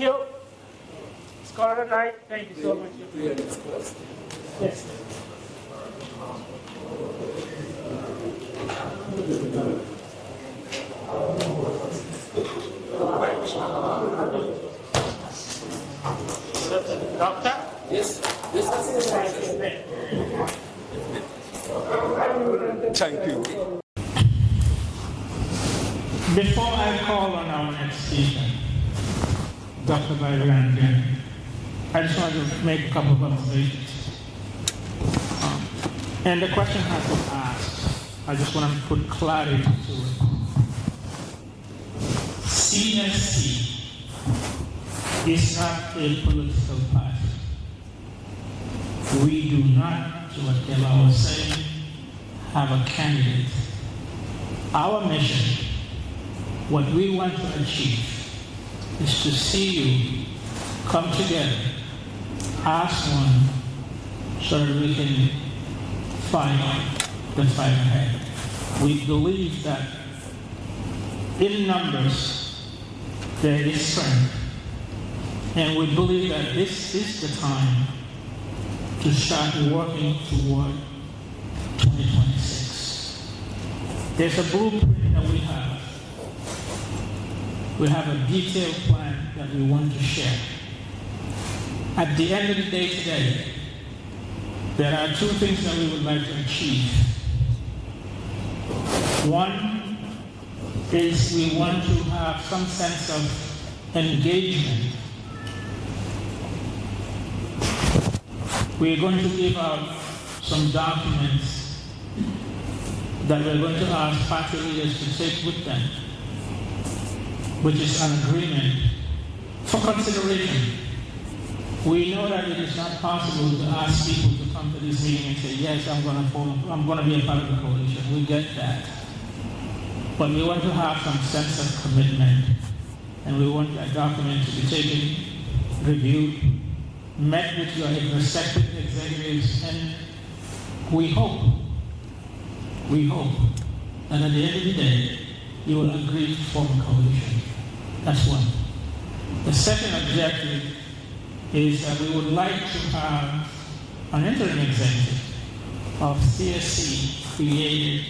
you. Scholar Knight, thank you so much. Yes. Doctor? Yes. Thank you. Before I call on our next speaker, Dr. Bairan, I just want to make a couple of observations. And the question has been asked. I just want to put clarity to it. CSC is not a political party. We do not, to what Kela was saying, have a candidate. Our mission, what we want to achieve, is to see you come together, ask one, so that we can fight the fight ahead. We believe that in numbers there is strength, and we believe that this is the time to start working toward 2026. There's a blueprint that we have. We have a detailed plan that we want to share. At the end of the day today, there are two things that we would like to achieve. One is we want to have some sense of engagement. We're going to give out some documents that we're going to ask party leaders to take with them, which is an agreement for consideration. We know that it is not possible to ask people to come to this meeting and say, yes, I'm going to be a part of the coalition. We get that. But we want to have some sense of commitment, and we want that document to be taken, reviewed, met with your respective executives, and we hope that at the end of the day, you will agree to form a coalition. That's one. The second objective is that we would like to have an interim executive of CSC created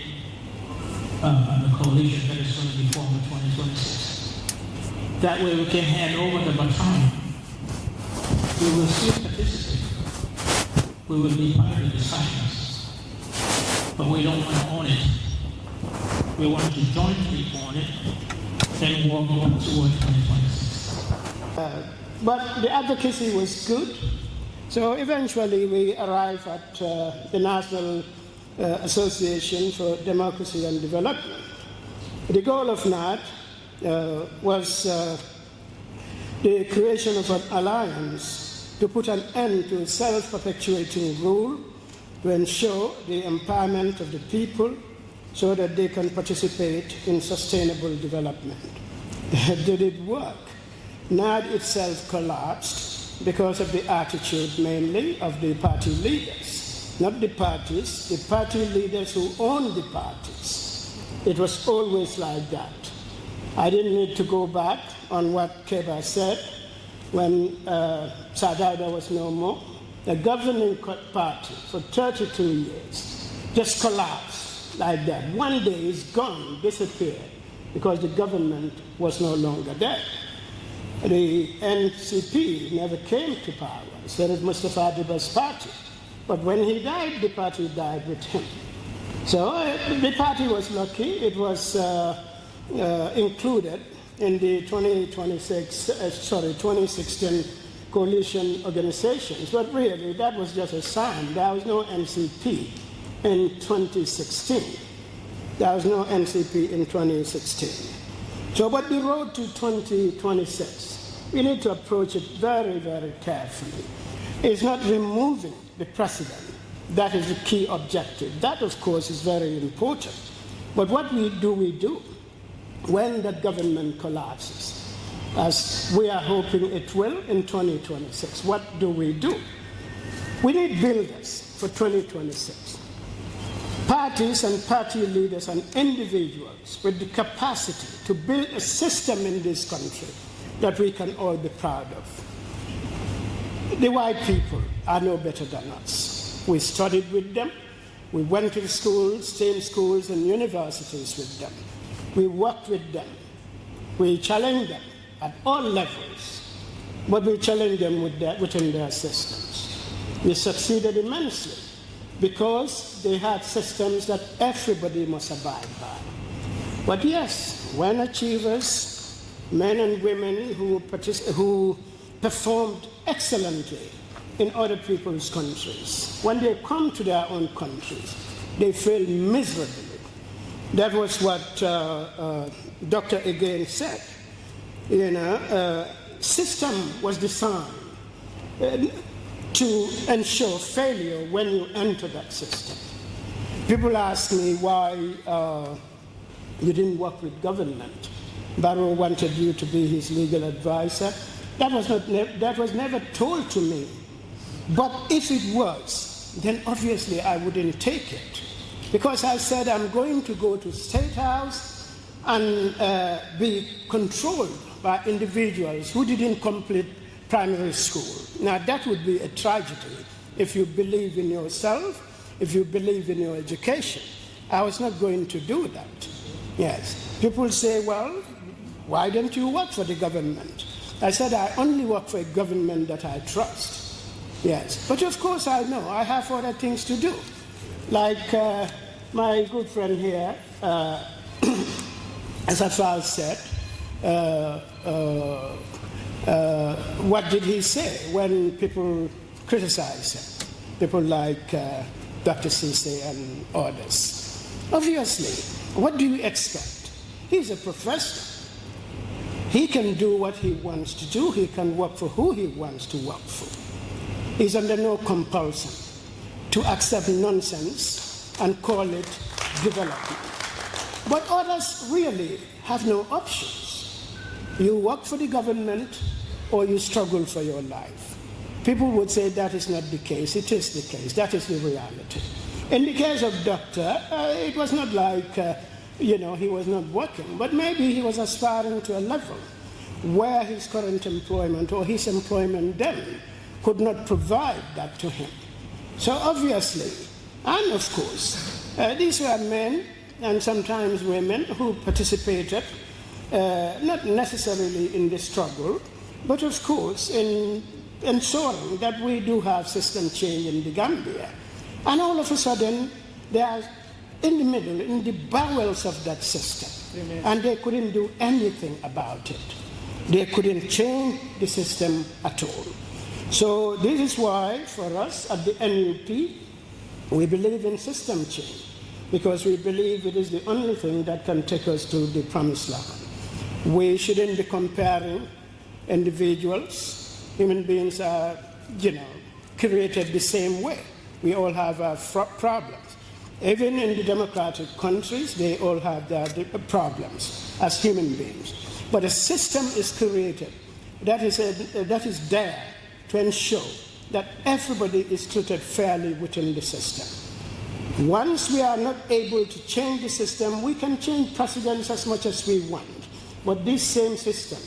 the coalition that is going to be formed in 2026. That way we can hand over the baton. We will still participate. We will be part of the discussions. But we don't want to own it. We want to jointly own it and walk on toward 2026. But the advocacy was good. So eventually we arrived at the National Association for Democracy and Development. The goal of NAD was the creation of an alliance to put an end to self-perpetuating rule, to ensure the empowerment of the people so that they can participate in sustainable development. Did it work? NAD itself collapsed because of the attitude mainly of the party leaders, not the parties, the party leaders who own the parties. It was always like that. I didn't need to go back on what Keba said when Sadauda was no more. The governing party for 32 years just collapsed like that. One day it's gone, disappeared, because the government was no longer there. The NCP never came to power. So it was Mustafa Diba's party. But when he died, the party died with him. So the party was lucky. It was included in the 2016 coalition organizations. But really, that was just a sign. There was no NCP in 2016. There was no NCP in 2016. So, but the road to 2026, we need to approach it very, very carefully. It's not removing the president. That is the key objective. That, of course, is very important. But what we do when the government collapses, as we are hoping it will in 2026? What do? We need builders for 2026. Parties and party leaders and individuals with the capacity to build a system in this country that we can all be proud of. The white people are no better than us. We studied with them. We went to the schools, same schools and universities with them. We worked with them. We challenged them at all levels, but we challenged them within their systems. We succeeded immensely because they had systems that everybody must abide by. But yes, when achievers, men and women who performed excellently in other people's countries, when they come to their own countries, they fail miserably. That was what Dr. again said. System was designed to ensure failure when you enter that system. People ask me why you didn't work with government. Barrow wanted you to be his legal advisor. That was never told to me. But if it was, then obviously I wouldn't take it. Because I said I'm going to go to State House and be controlled by individuals who didn't complete primary school. Now that would be a tragedy if you believe in yourself, if you believe in your education. I was not going to do that. Yes. People say, well, why don't you work for the government? I said, I only work for a government that I trust. Yes. But of course I know I have other things to do. Like my good friend here, as Afal said, what did he say when people criticize him? People like Dr. Sise and others. Obviously, what do you expect? He's a professor. He can do what he wants to do. He can work for who he wants to work for. He's under no compulsion to accept nonsense and call it development. But others really have no options. You work for the government or you struggle for your life. People would say that is not the case. It is the case. That is the reality. In the case of Doctor, it was not like, he was not working, but maybe he was aspiring to a level where his current employment or his employment then could not provide that to him. So obviously, and of course, these were men and sometimes women who participated, not necessarily in the struggle, but of course in ensuring that we do have system change in the Gambia. And all of a sudden, they are in the middle, in the bowels of that system. Amen. And they couldn't do anything about it. They couldn't change the system at all. So this is why, for us at the NUP, we believe in system change, because we believe it is the only thing that can take us to the promised land. We shouldn't be comparing individuals. Human beings are, created the same way. We all have our problems. Even in the democratic countries, they all have their problems as human beings. But a system is created that is there to ensure that everybody is treated fairly within the system. Once we are not able to change the system, we can change precedents as much as we want. But this same system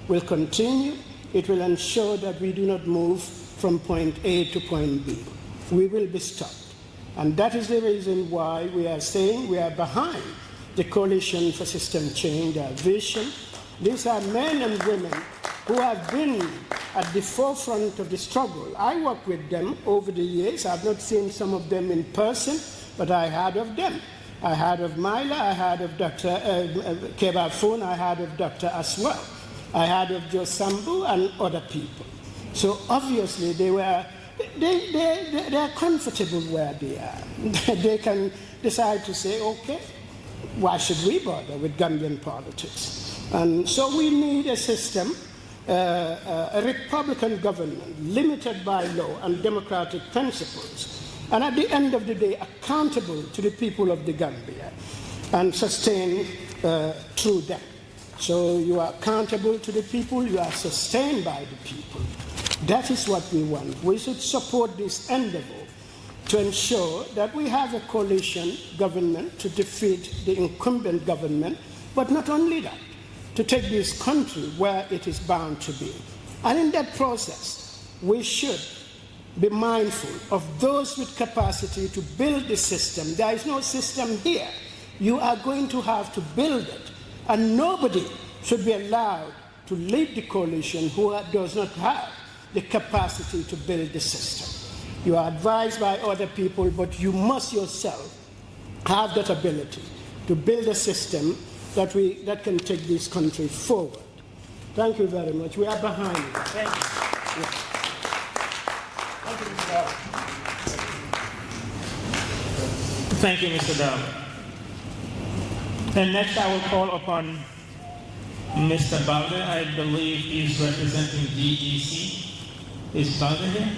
will continue. It will ensure that we do not move from point A to point B. We will be stopped. And that is the reason why we are saying we are behind the Coalition for System Change, their vision. These are men and women who have been at the forefront of the struggle. I worked with them over the years. I've not seen some of them in person, but I heard of them. I heard of Myla, I heard of Dr. Keba Foon, I heard of Dr. as well. I heard of Joe Sambu and other people. So obviously they are comfortable where they are. They can decide to say, okay, why should we bother with Gambian politics? And so we need a system, a Republican government limited by law and democratic principles, and at the end of the day accountable to the people of the Gambia and sustained through them. So you are accountable to the people, you are sustained by the people. That is what we want. We should support this endeavor to ensure that we have a coalition government to defeat the incumbent government, but not only that, to take this country where it is bound to be. And in that process, we should be mindful of those with capacity to build the system. There is no system here. You are going to have to build it. And nobody should be allowed to lead the coalition who does not have the capacity to build the system. You are advised by other people, but you must yourself have that ability to build a system that can take this country forward. Thank you very much. We are behind you. Thank you. Yeah. Thank you, Mr. Dow. Thank you, Mr. Dow. And next I will call upon Mr. Balde. I believe he's representing GDC. Is Balde here?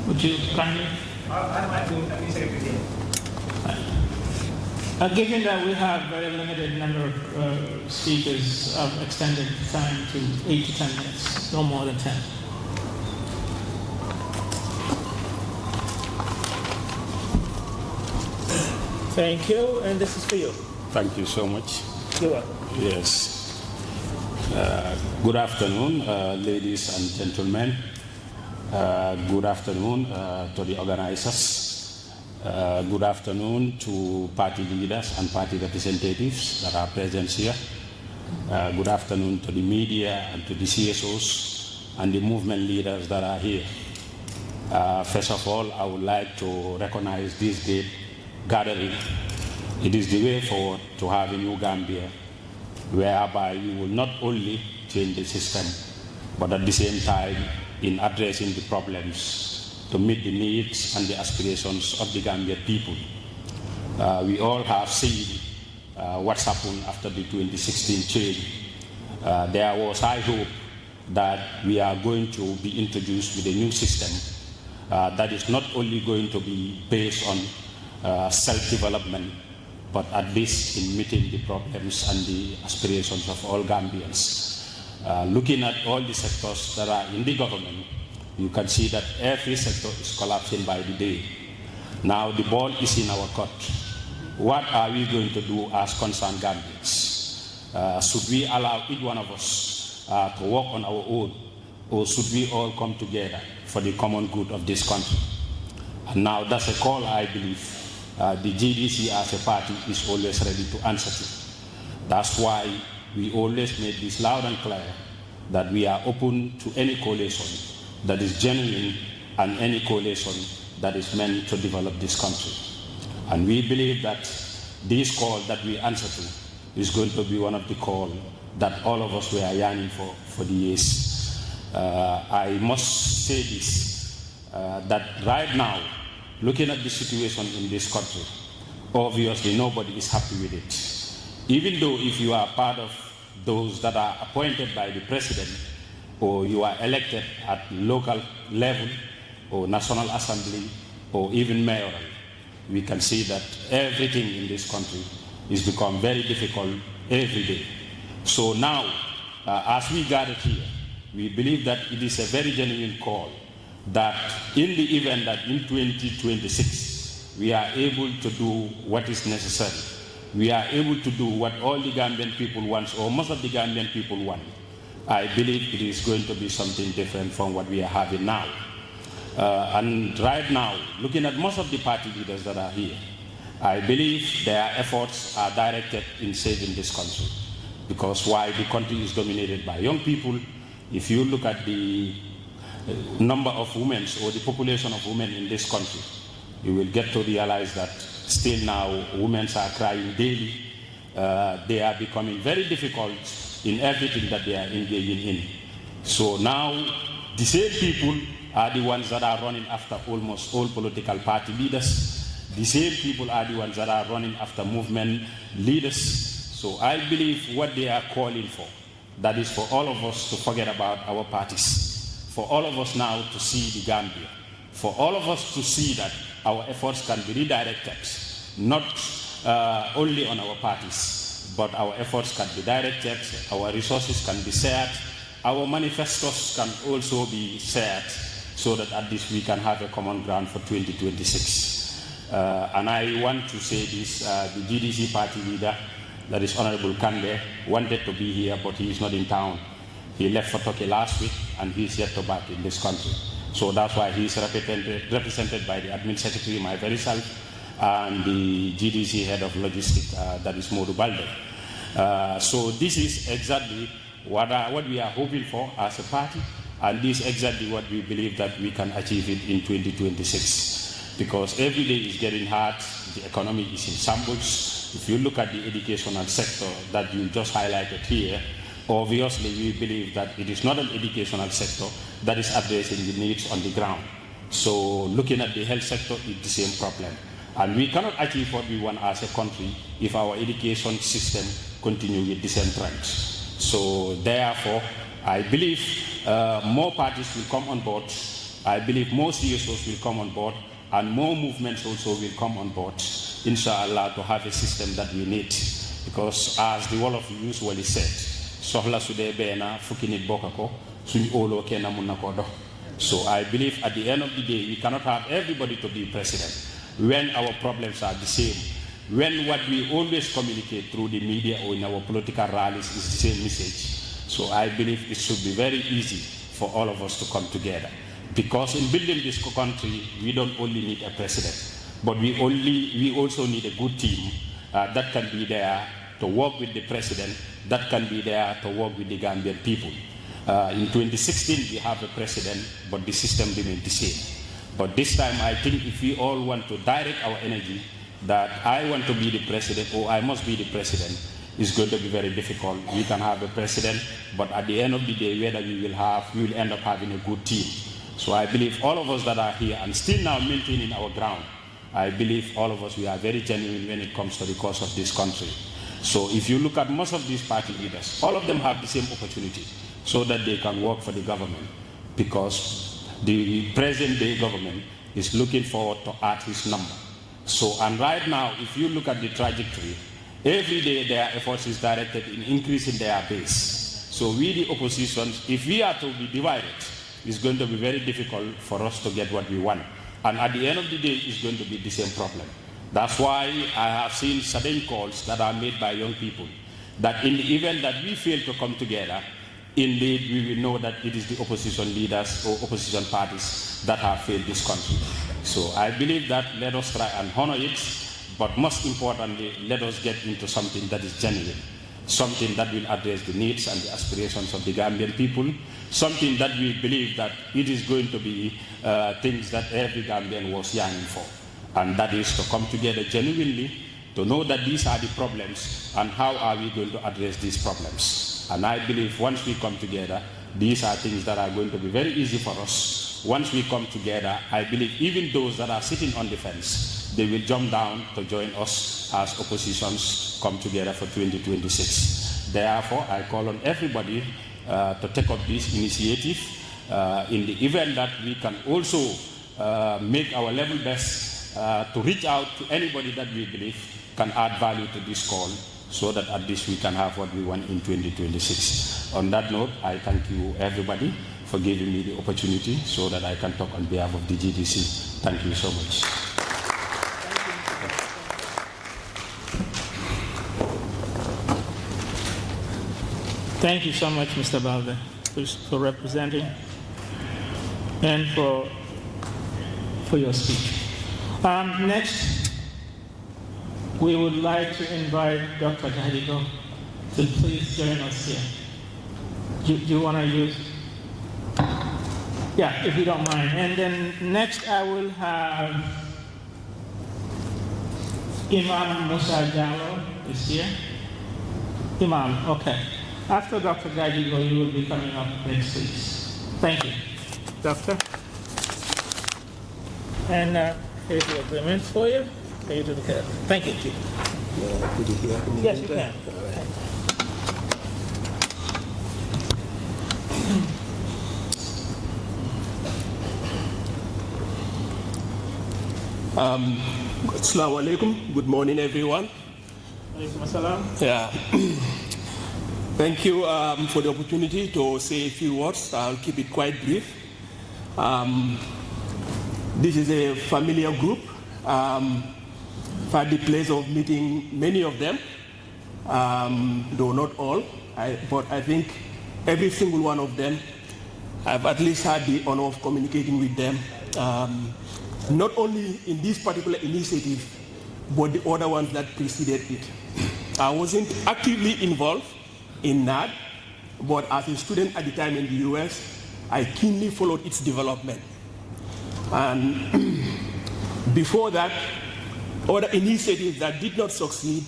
Would you kindly? Given that we have very limited number of speakers, I've extended time to 8 to 10 minutes, no more than 10. Thank you, and this is for you. Thank you so much. You're welcome. Yes. Good afternoon, ladies and gentlemen. Good afternoon to the organizers. Good afternoon to party leaders and party representatives that are present here. Good afternoon to the media and to the CSOs and the movement leaders that are here. First of all, I would like to recognize this great gathering. It is the way forward to have a new Gambia, whereby we will not only change the system, but at the same time in addressing the problems to meet the needs and the aspirations of the Gambian people. We all have seen what's happened after the 2016 change. There was high hope that we are going to be introduced with a new system that is not only going to be based on self-development, but at least in meeting the problems and the aspirations of all Gambians. Looking at all the sectors that are in the government, you can see that every sector is collapsing by the day. Now the ball is in our court. What are we going to do as concerned Gambians? Should we allow each one of us to work on our own, or should we all come together for the common good of this country? And now that's a call I believe the GDC as a party is always ready to answer to. That's why we always made this loud and clear that we are open to any coalition that is genuine and any coalition that is meant to develop this country. And we believe that this call that we answer to is going to be one of the calls that all of us were yearning for the years. I must say this, that right now, looking at the situation in this country, obviously nobody is happy with it. Even though if you are part of those that are appointed by the president, or you are elected at local level, or national assembly, or even mayoral, we can see that everything in this country is become very difficult every day. So now, as we gather here, we believe that it is a very genuine call that in the event that in 2026, we are able to do what is necessary. We are able to do what all the Gambian people want, or most of the Gambian people want. I believe it is going to be something different from what we are having now. And right now, looking at most of the party leaders that are here, I believe their efforts are directed in saving this country. Because while the country is dominated by young people, if you look at the number of women or the population of women in this country, you will get to realize that still now women are crying daily. They are becoming very difficult in everything that they are engaging in. So now the same people are the ones that are running after almost all political party leaders. The same people are the ones that are running after movement leaders. So I believe what they are calling for, that is for all of us to forget about our parties, for all of us now to see the Gambia, for all of us to see that our efforts can be redirected, not only on our parties, but our efforts can be directed, our resources can be shared, our manifestos can also be shared, so that at least we can have a common ground for 2026. And I want to say this, the GDC party leader that is Honorable Kande, wanted to be here, but he is not in town. He left for Turkey last week, and he is yet to back in this country. So that's why he is represented by the Admin Secretary, my very self, and the GDC Head of Logistics, that is Modu Balde. So this is exactly what we are hoping for as a party, and this is exactly what we believe that we can achieve it in 2026. Because every day is getting hard, the economy is in shambles. If you look at the educational sector that you just highlighted here, obviously we believe that it is not an educational sector that is addressing the needs on the ground. So looking at the health sector, it's the same problem. And we cannot achieve what we want as a country if our education system continues with the same trends. So therefore, I believe more parties will come on board. I believe more CSOs will come on board, and more movements also will come on board, inshallah, to have a system that we need. Because as the Wolof usually said, sohla sude bena fukini bokako suñ olo kena munna ko do. So I believe at the end of the day, we cannot have everybody to be president when our problems are the same, when what we always communicate through the media or in our political rallies is the same message. So I believe it should be very easy for all of us to come together. Because in building this country, we don't only need a president, but we also need a good team that can be there to work with the president, that can be there to work with the Gambian people. In 2016, we have a president, but the system remained the same. But this time, I think if we all want to direct our energy, that I want to be the president or I must be the president, it's going to be very difficult. We can have a president, but at the end of the day, whether we will end up having a good team. So I believe all of us that are here and still now maintaining our ground, I believe all of us, we are very genuine when it comes to the cause of this country. So if you look at most of these party leaders, all of them have the same opportunity so that they can work for the government, because the present day government is looking forward to add his number. So, and right now, if you look at the trajectory, every day their efforts is directed in increasing their base. So we, the opposition, if we are to be divided, it's going to be very difficult for us to get what we want. And at the end of the day, it's going to be the same problem. That's why I have seen sudden calls that are made by young people, that in the event that we fail to come together, indeed we will know that it is the opposition leaders or opposition parties that have failed this country. So I believe that let us try and honor it, but most importantly, let us get into something that is genuine, something that will address the needs and the aspirations of the Gambian people, something that we believe that it is going to be things that every Gambian was yearning for. And that is to come together genuinely, to know that these are the problems and how are we going to address these problems. And I believe once we come together, these are things that are going to be very easy for us. Once we come together, I believe even those that are sitting on the fence, they will jump down to join us as oppositions come together for 2026. Therefore, I call on everybody to take up this initiative in the event that we can also make our level best to reach out to anybody that we believe can add value to this call, so that at least we can have what we want in 2026. On that note, I thank you everybody for giving me the opportunity so that I can talk on behalf of the GDC. Thank you so much. Thank you so much, Mr. Balde, for representing and for your speech. Next, we would like to invite Dr. Gadigo to please join us here. Do you want to use? Yeah, if you don't mind. And then next, I will have Imam Musa Jallo is here. Imam, okay. After Dr. Gadigo, you will be coming up next, please. Thank you. Doctor? And here's the agreement for you. Can you do the care? Thank you, Chief. Yes, you can. Assalamu alaikum. Good morning, everyone. Alaikum assalam. Yeah. Thank you for the opportunity to say a few words. I'll keep it quite brief. This is a familiar group. I've had the pleasure of meeting many of them. though not all, but I think every single one of them, I've at least had the honor of communicating with them, not only in this particular initiative, but the other ones that preceded it. I wasn't actively involved in NAD, but as a student at the time in the US, I keenly followed its development. And before that, other initiatives that did not succeed,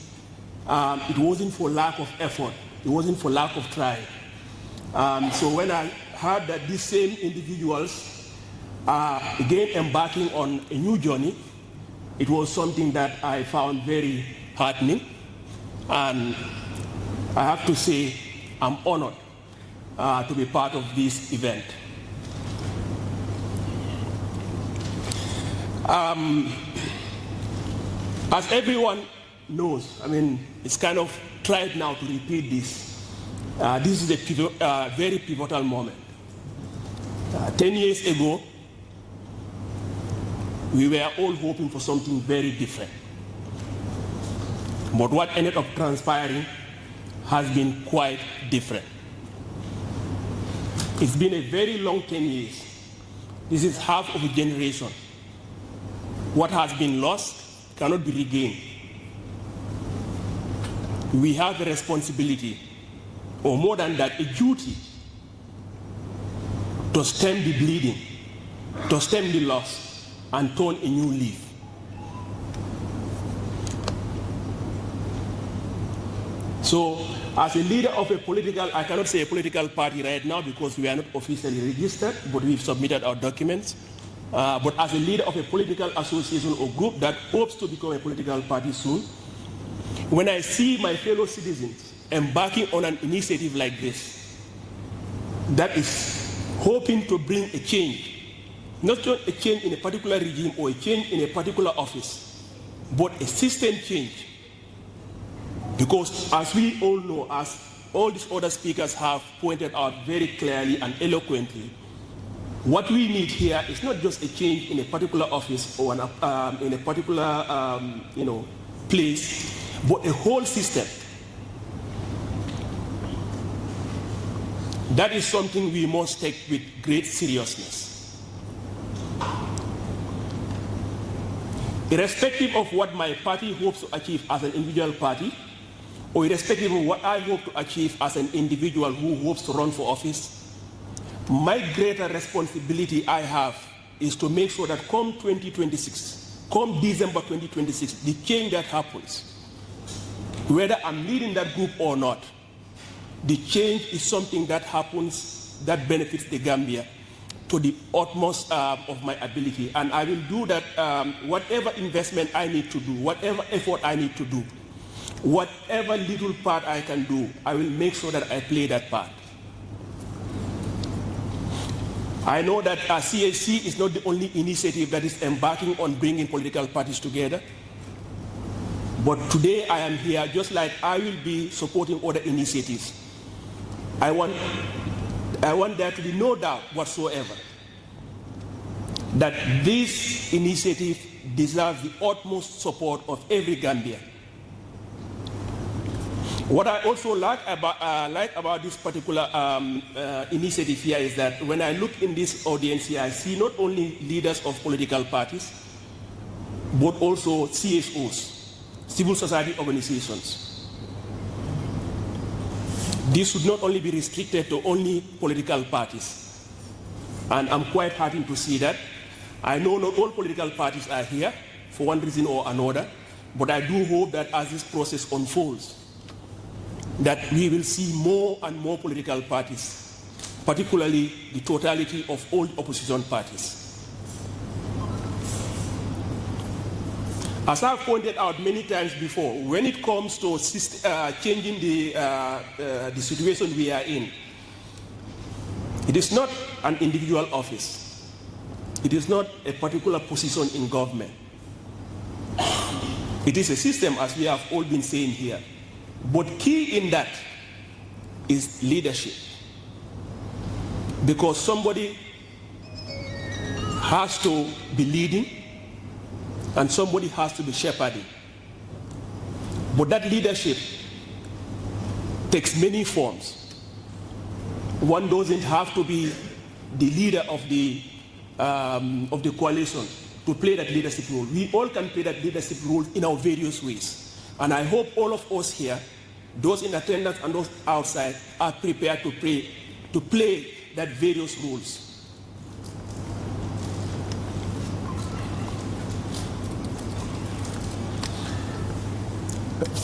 it wasn't for lack of effort, it wasn't for lack of trying. So when I heard that these same individuals are again embarking on a new journey, it was something that I found very heartening. And I have to say, I'm honored to be part of this event. As everyone knows, I mean, it's kind of tried now to repeat this. This is a very pivotal moment. 10 years ago, we were all hoping for something very different. But what ended up transpiring has been quite different. It's been a very long 10 years. This is half of a generation. What has been lost cannot be regained. We have a responsibility, or more than that, a duty to stem the bleeding, to stem the loss, and turn a new leaf. So, as a leader of a political, I cannot say a political party right now because we are not officially registered, but we've submitted our documents. But as a leader of a political association or group that hopes to become a political party soon, when I see my fellow citizens embarking on an initiative like this, that is hoping to bring a change, not just a change in a particular regime or a change in a particular office, but a system change. Because as we all know, as all these other speakers have pointed out very clearly and eloquently, what we need here is not just a change in a particular office or in a particular place, but a whole system. That is something we must take with great seriousness. Irrespective of what my party hopes to achieve as an individual party, or irrespective of what I hope to achieve as an individual who hopes to run for office, my greater responsibility I have is to make sure that come 2026, come December 2026, the change that happens, whether I'm leading that group or not, the change is something that happens that benefits the Gambia to the utmost of my ability. And I will do that, whatever investment I need to do, whatever effort I need to do, whatever little part I can do, I will make sure that I play that part. I know that CHC is not the only initiative that is embarking on bringing political parties together. But today I am here just like I will be supporting other initiatives. I want there to be no doubt whatsoever that this initiative deserves the utmost support of every Gambian. What I also like about this particular initiative here is that when I look in this audience here, I see not only leaders of political parties, but also CSOs, civil society organizations. This should not only be restricted to only political parties. And I'm quite happy to see that. I know not all political parties are here for one reason or another, but I do hope that as this process unfolds, that we will see more and more political parties, particularly the totality of all opposition parties. As I've pointed out many times before, when it comes to changing the situation we are in, it is not an individual office. It is not a particular position in government. It is a system, as we have all been saying here. But key in that is leadership. Because somebody has to be leading and somebody has to be shepherding. But that leadership takes many forms. One doesn't have to be the leader of the coalition to play that leadership role. We all can play that leadership role in our various ways. And I hope all of us here, those in attendance and those outside, are prepared to play that various roles.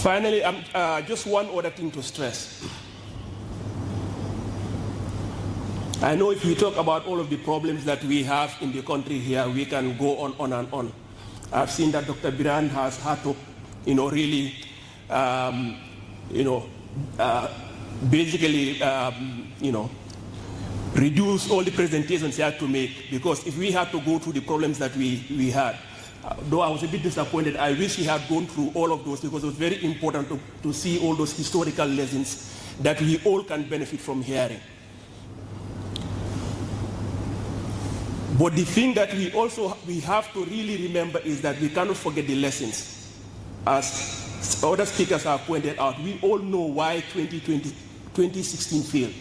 Finally, just one other thing to stress. I know if we talk about all of the problems that we have in the country here, we can go on and on. I've seen that Dr. Biran has had to, really, basically, reduce all the presentations he had to make, because if we had to go through the problems that we had, though I was a bit disappointed, I wish he had gone through all of those, because it was very important to see all those historical lessons that we all can benefit from hearing. But the thing that we have to really remember is that we cannot forget the lessons. As other speakers have pointed out, we all know why 2016 failed.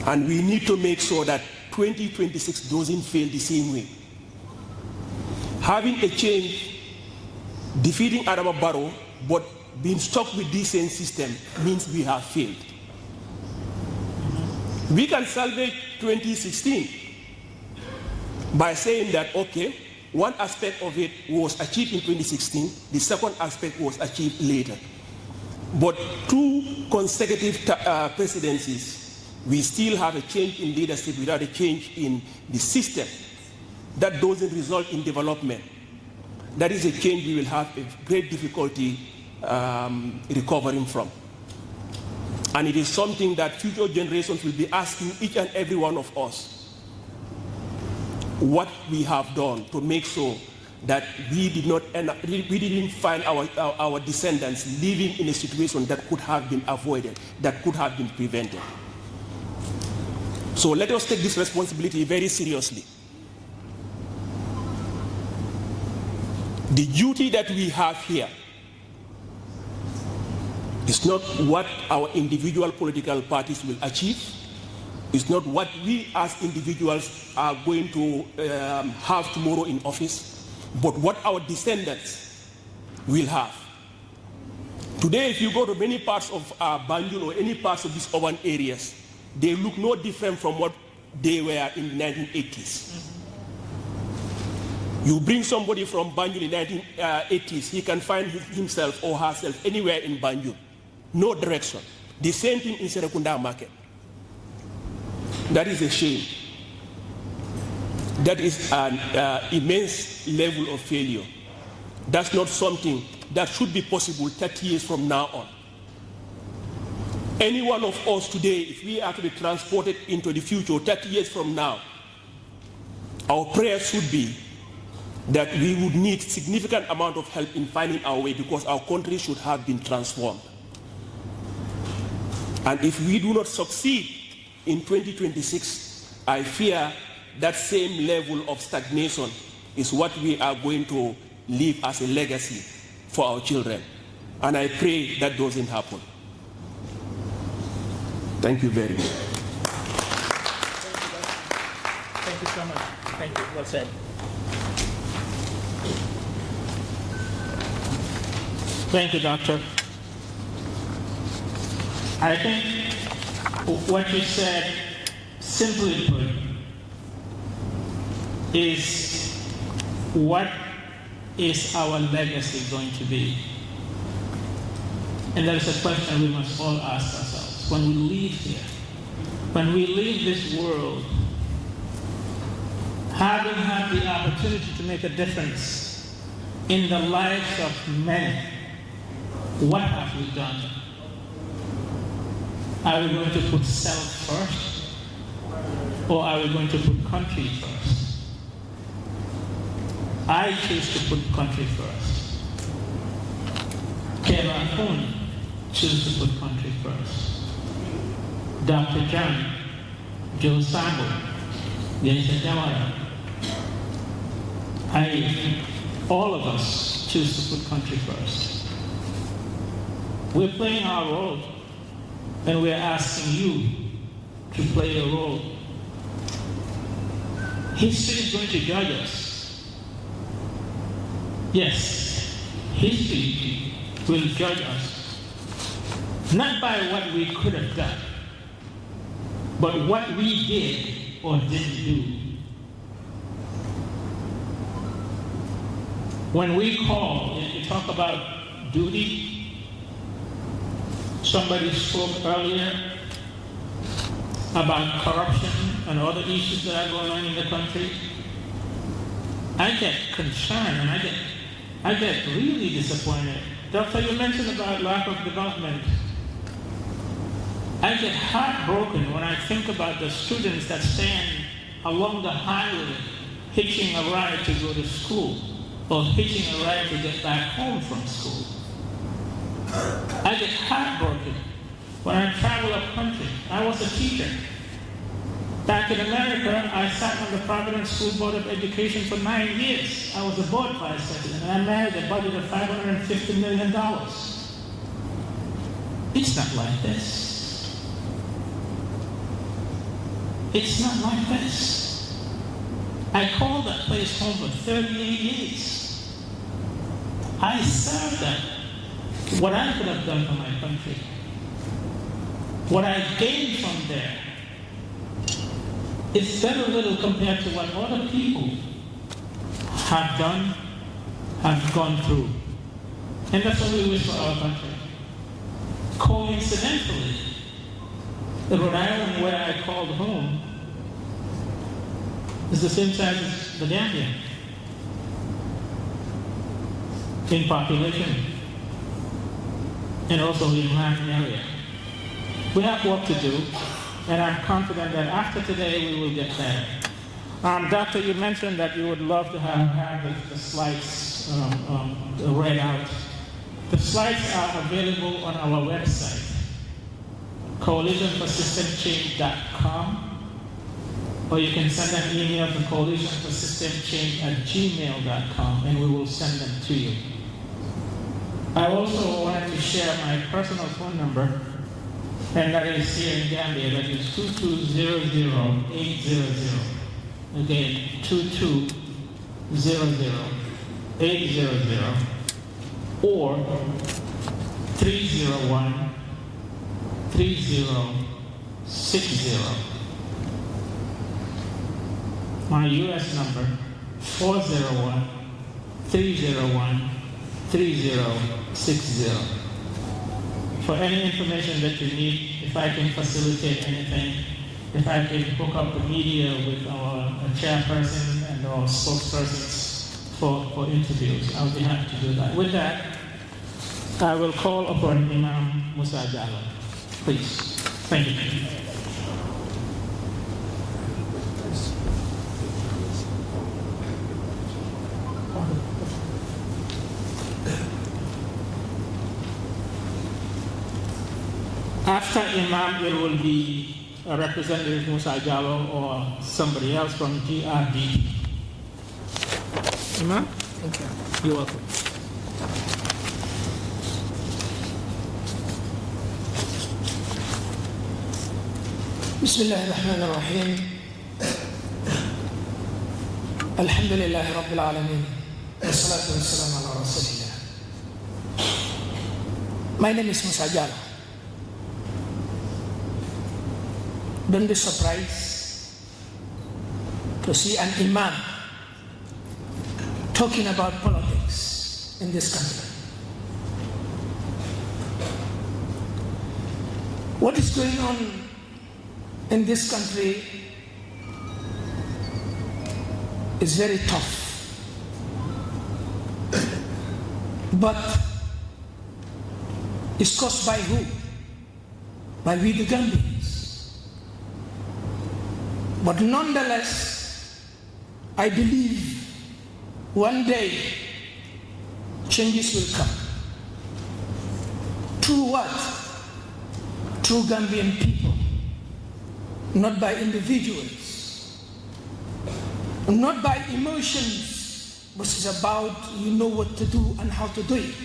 And we need to make sure that 2026 doesn't fail the same way. Having a change, defeating Adama Barrow, but being stuck with this same system means we have failed. We can salvage 2016 by saying that, okay, one aspect of it was achieved in 2016, the second aspect was achieved later. But 2 consecutive presidencies, we still have a change in leadership without a change in the system. That doesn't result in development. That is a change we will have a great difficulty recovering from. And it is something that future generations will be asking each and every one of us what we have done to make sure that we didn't find our descendants living in a situation that could have been avoided, that could have been prevented. So let us take this responsibility very seriously. The duty that we have here is not what our individual political parties will achieve. It's not what we as individuals are going to have tomorrow in office, but what our descendants will have. Today, if you go to many parts of Banjul or any parts of these urban areas, they look no different from what they were in the 1980s. You bring somebody from Banjul in the 1980s, he can find himself or herself anywhere in Banjul. No direction. The same thing in Serekunda market. That is a shame. That is an immense level of failure. That's not something that should be possible 30 years from now on. Any one of us today, if we are to be transported into the future 30 years from now, our prayer should be that we would need significant amount of help in finding our way, because our country should have been transformed. And if we do not succeed in 2026, I fear that same level of stagnation is what we are going to leave as a legacy for our children. And I pray that doesn't happen. Thank you very much. Thank you so much. Thank you. Well said. Thank you, Doctor. I think what you said, simply put, is what is our legacy going to be? And that is a question we must all ask ourselves. When we leave here, when we leave this world, having had the opportunity to make a difference in the lives of many, what have we done? Are we going to put self first? Or are we going to put country first? I choose to put country first. Keva Afuni choose to put country first. Dr. John, Joe Sambo, Yensa Jamara, all of us choose to put country first. We're playing our role And we're asking you to play a role. History is going to judge us. Yes, history will judge us. Not by what we could have done, but what we did or didn't do. When we call, you talk about duty. Somebody spoke earlier about corruption and other issues that are going on in the country. I get concerned and I get really disappointed. Doctor, you mentioned about lack of development. I get heartbroken when I think about the students that stand along the highway hitching a ride to go to school or hitching a ride to get back home from school. I get heartbroken when I travel up country. I was a teacher. Back in America, I sat on the Providence School Board of Education for 9 years. I was a board vice president, and I managed a budget of $550 million. It's not like this. It's not like this. I called that place home for 38 years. I served them. What I could have done for my country, what I gained from there, is very little compared to what other people have done, have gone through. And that's what we wish for our country. Coincidentally, the Rhode Island where I called home is the same size as the Gambia in population and also in land area. We have work to do, and I'm confident that after today we will get there. Doctor, you mentioned that you would love to have the slides read out. The slides are available on our website, coalitionforsystemchange.com, or you can send an email to coalitionforsystemchange@gmail.com, and we will send them to you. I also wanted to share my personal phone number, and that is here in Gambia. That is 2200-800. Again, 2200-800, or 301-3060. My U.S. number, 401-301-3060. For any information that you need, if I can facilitate anything, if I can hook up the media with our chairperson and our spokespersons for interviews, I'll be happy to do that. With that, I will call upon Imam Musa Jallow. Please. Thank you. After Imam, it will be a representative, Musa Jallow, or somebody else from GRD. Imam? Thank you. You're welcome. Bismillah ar-Rahman ar-Rahim. Alhamdulillah Rabbil Alameen. Wassalatu wassalamu ala Rasulillah. My name is Musa Jallow. Don't be surprised to see an imam talking about politics in this country. What is going on in this country is very tough. But it's caused by who? By we the Gambians. But nonetheless, I believe one day changes will come. Through what? Through Gambian people, not by individuals, not by emotions, but it's about you know what to do and how to do it.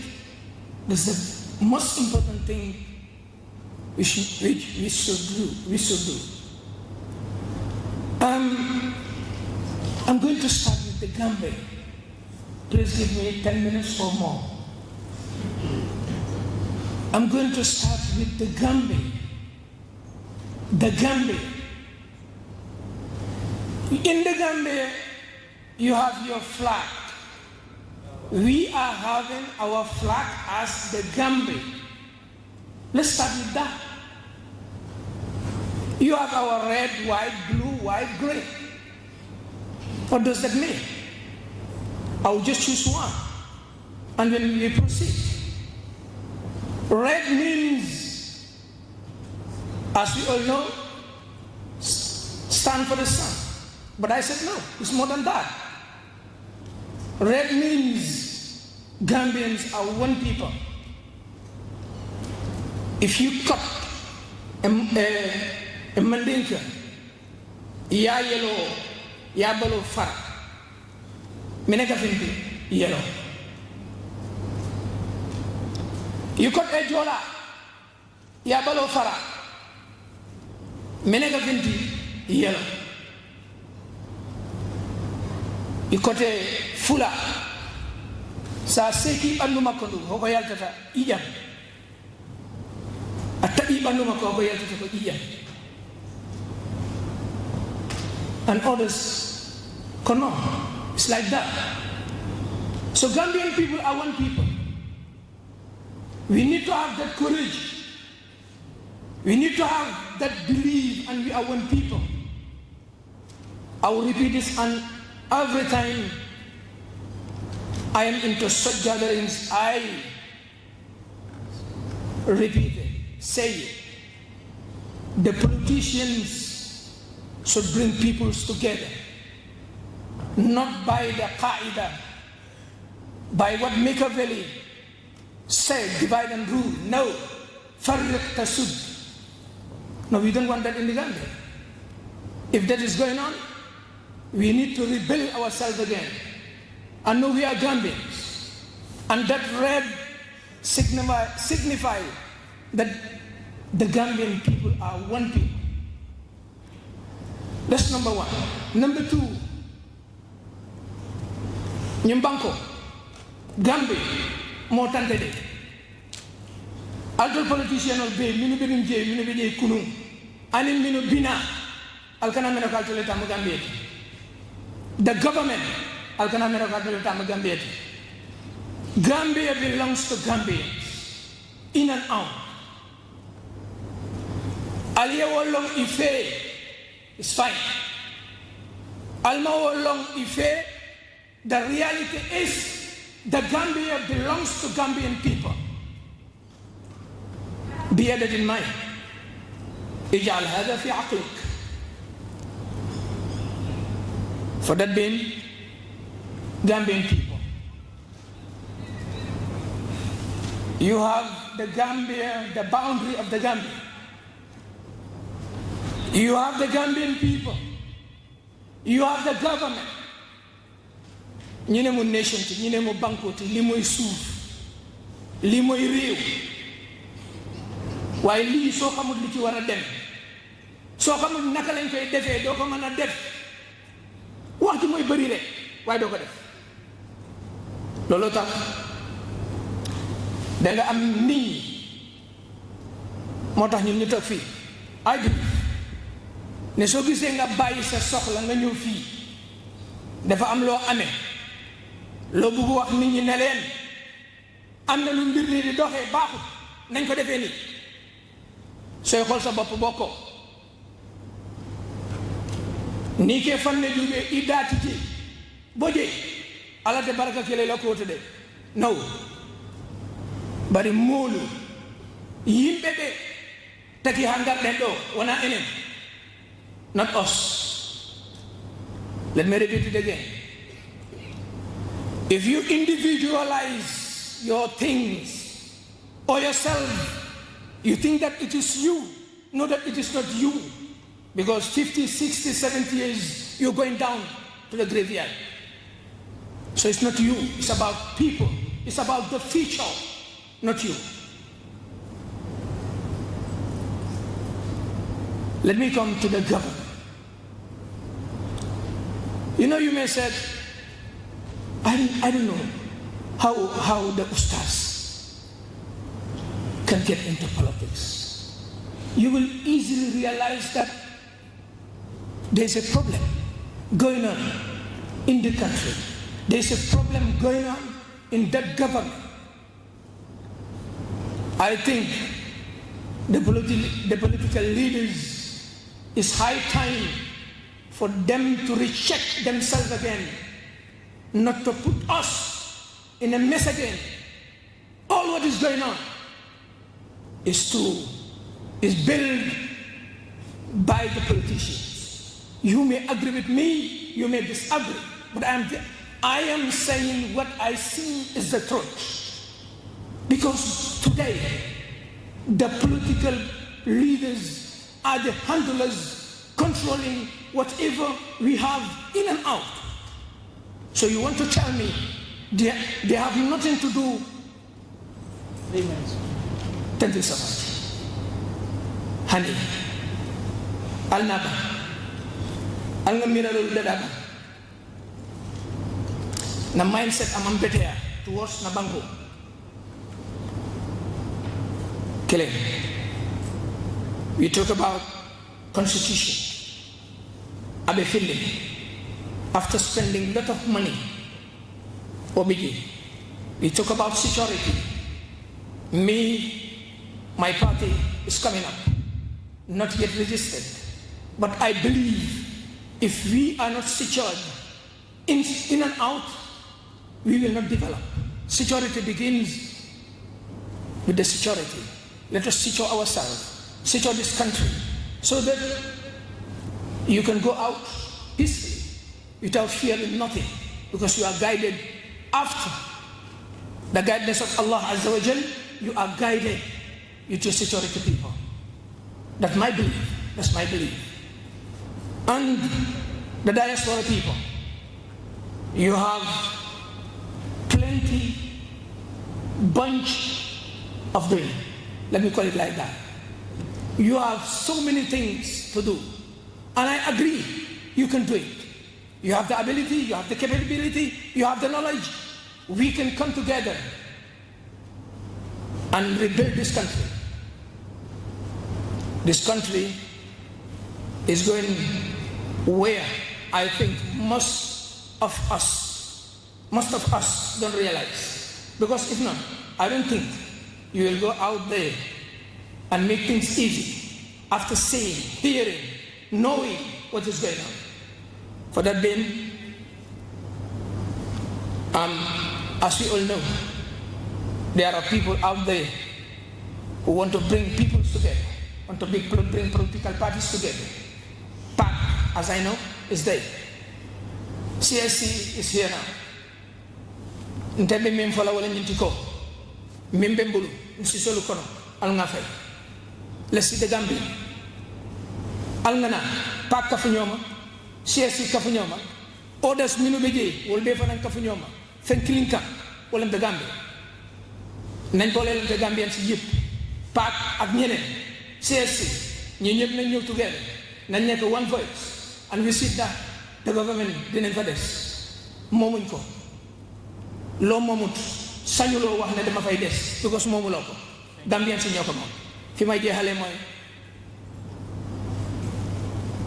That's the most important thing we should do. I'm going to start with the Gambia. Please give me 10 minutes or more. I'm going to start with the Gambia. The Gambia. In the Gambia, you have your flag. We are having our flag as the Gambia. Let's start with that. You have our red, white, blue, white, gray. What does that mean? I'll just choose one. And then we proceed. Red means, as we all know, stand for the sun. But I said no, it's more than that. Red means Gambians are one people. If you cut a Mandinka, ya yellow, ya balo far, menega finti yellow. You cut a jola, ya balo fara, menega finti yellow. You cut a fula, sa seki anduma kondu, hoko yaltata iyam. And others cannot. It's like that. So Gambian people are one people. We need to have that courage. We need to have that belief, and we are one people. I will repeat this, and every time I am into such gatherings, I repeat it. Say it. The politicians should bring peoples together, not by the Qaeda, by what Machiavelli said, divide and rule. No, farriq tasud. No, we don't want that in the Gambia. If that is going on, we need to rebuild ourselves again. And know we are Gambians, and that red signify that the Gambian people are one people. That's number one. Number two, Nyimbanko, Gambia, more than today. Other politicians will be Minu Kunu, Anim Minu Bina, Alcana Menocalculata Gambia. The government, Alcana Menocalculata Gambia. Gambia belongs to Gambians, in and out. Alia Wolong Ife is fine. Alma Wolong Ife, the reality is the Gambia belongs to Gambian people. Bear that in mind. اجعل هذا في عقلك. For that being Gambian people. You have the Gambia, the boundary of the Gambia. You have the Gambian people. You have the government. Ñu ne mu nation ti, ñu ne mu banko ti, li moy suuf, li moy réew. Waaye lii soo xamul li ci war a dem, soo xamul naka lañ koy defee doo ko mën a def. Wax ji mooy bëri rek waaye doo ko def. Looloo tax da nga am nit ñi moo tax ñun ñu toog fii ay bi ne soo gisee nga bàyyi sa soxla nga ñëw fii dafa am loo amee loo bëgg wax nit ñi ne leen am na lu mbir nii di doxee baaxul nañ ko defee nii sooy xool sa bopp bokkoo nii ke fanne duɓe iddaatiti boje alate baraka kele lakkoto de naw bari moolu yimɓe ɓe taki ha garɗen ɗo wona enen, not us. Let me repeat it again. If you individualize your things or yourself, you think that it is you, know that it is not you. Because 50, 60, 70 years, you're going down to the graveyard. So it's not you, it's about people. It's about the future, not you. Let me come to the government. You may say, I don't know how the Ustaz can get into politics. You will easily realize that there's a problem going on in the country. There's a problem going on in that government. I think the political leaders, it's high time for them to recheck themselves again, not to put us in a mess again. All what is going on is built by the politicians. You may agree with me, you may disagree, but I am saying what I see is the truth. Because today, the political leaders are the handlers controlling whatever we have in and out. So you want to tell me they have nothing to do? Thank you so much. Honey, Al-Naba, Al-Ngamirarul Dadaba, na mindset among betea towards Nabango. Killing. We talk about constitution. Abe Philip, after spending a lot of money, Obigi, we talk about security. My party is coming up, not yet registered. But I believe if we are not secured in and out, we will not develop. Security begins with the security. Let us secure ourselves, secure this country, so that you can go out peacefully without fearing nothing, because you are guided after the guidance of Allah Azza wa Jal. You are guided with your security people. That's my belief. That's my belief. And the diaspora people, you have plenty bunch of doing. Let me call it like that. You have so many things to do. And I agree, you can do it. You have the ability, you have the capability, you have the knowledge. We can come together and rebuild this country. This country is going where I think most of us don't realize. Because if not, I don't think you will go out there and make things easy after seeing, hearing, knowing what is going on. For that being, as we all know, there are people out there who want to bring people together, want to bring political parties together. PAC, as I know, is there. CSC is here now. Ntembe memfola wala nyintiko. Membe mbulu, nsisolu kono, alngafay. Lesi de Gambia. Alngana, PAC kafunyoma, CSC kafunyoma, others minubeje, wolbe fanan kafunyoma, fenkilinka, wala de Gambia. Nañ booleel te Gambien si yëpp PAC ak ñeneen CSC ñi ñëpp nañ ñëw together nañ nekk one voice and we see that the government dinañ fa des moomuñ ko loo moomut sañuloo wax ne dama fay des because moomuloo ko Gambien si ñoo ko moom fi may jeexalee mooy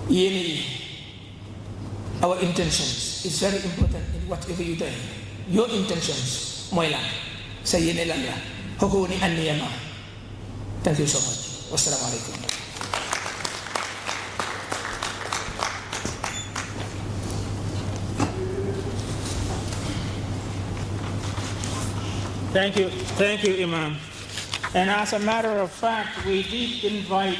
yéene yi our intentions is very important in whatever you do. Your intentions mooy lan sa yéene lan la hoko woni anniyama. Thank you so much. Wassalamu alaikum. Thank you, Imam. And as a matter of fact, we did invite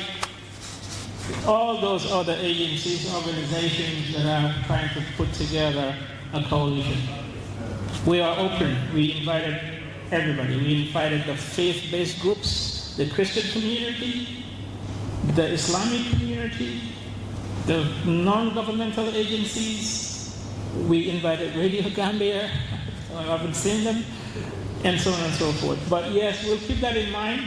all those other agencies, organizations that are trying to put together a coalition. We are open. We invited everybody. We invited the faith-based groups, the Christian community, the Islamic community, the non-governmental agencies. We invited Radio Gambia. I haven't seen them. And so on and so forth. But yes, we'll keep that in mind.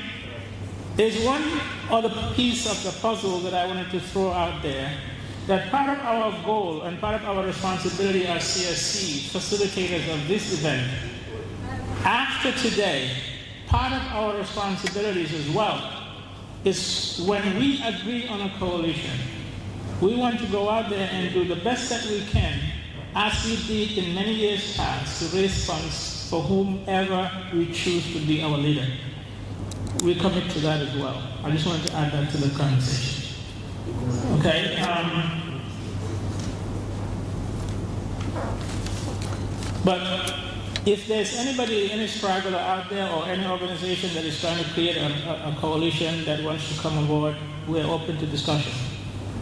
There's one other piece of the puzzle that I wanted to throw out there, that part of our goal and part of our responsibility as CSC, facilitators of this event, after today, part of our responsibilities as well is when we agree on a coalition, we want to go out there and do the best that we can, as we did in many years past, to raise funds for whomever we choose to be our leader. We commit to that as well. I just wanted to add that to the conversation. Okay. But if there's anybody, any straggler out there or any organization that is trying to create a coalition that wants to come on board, we're open to discussion.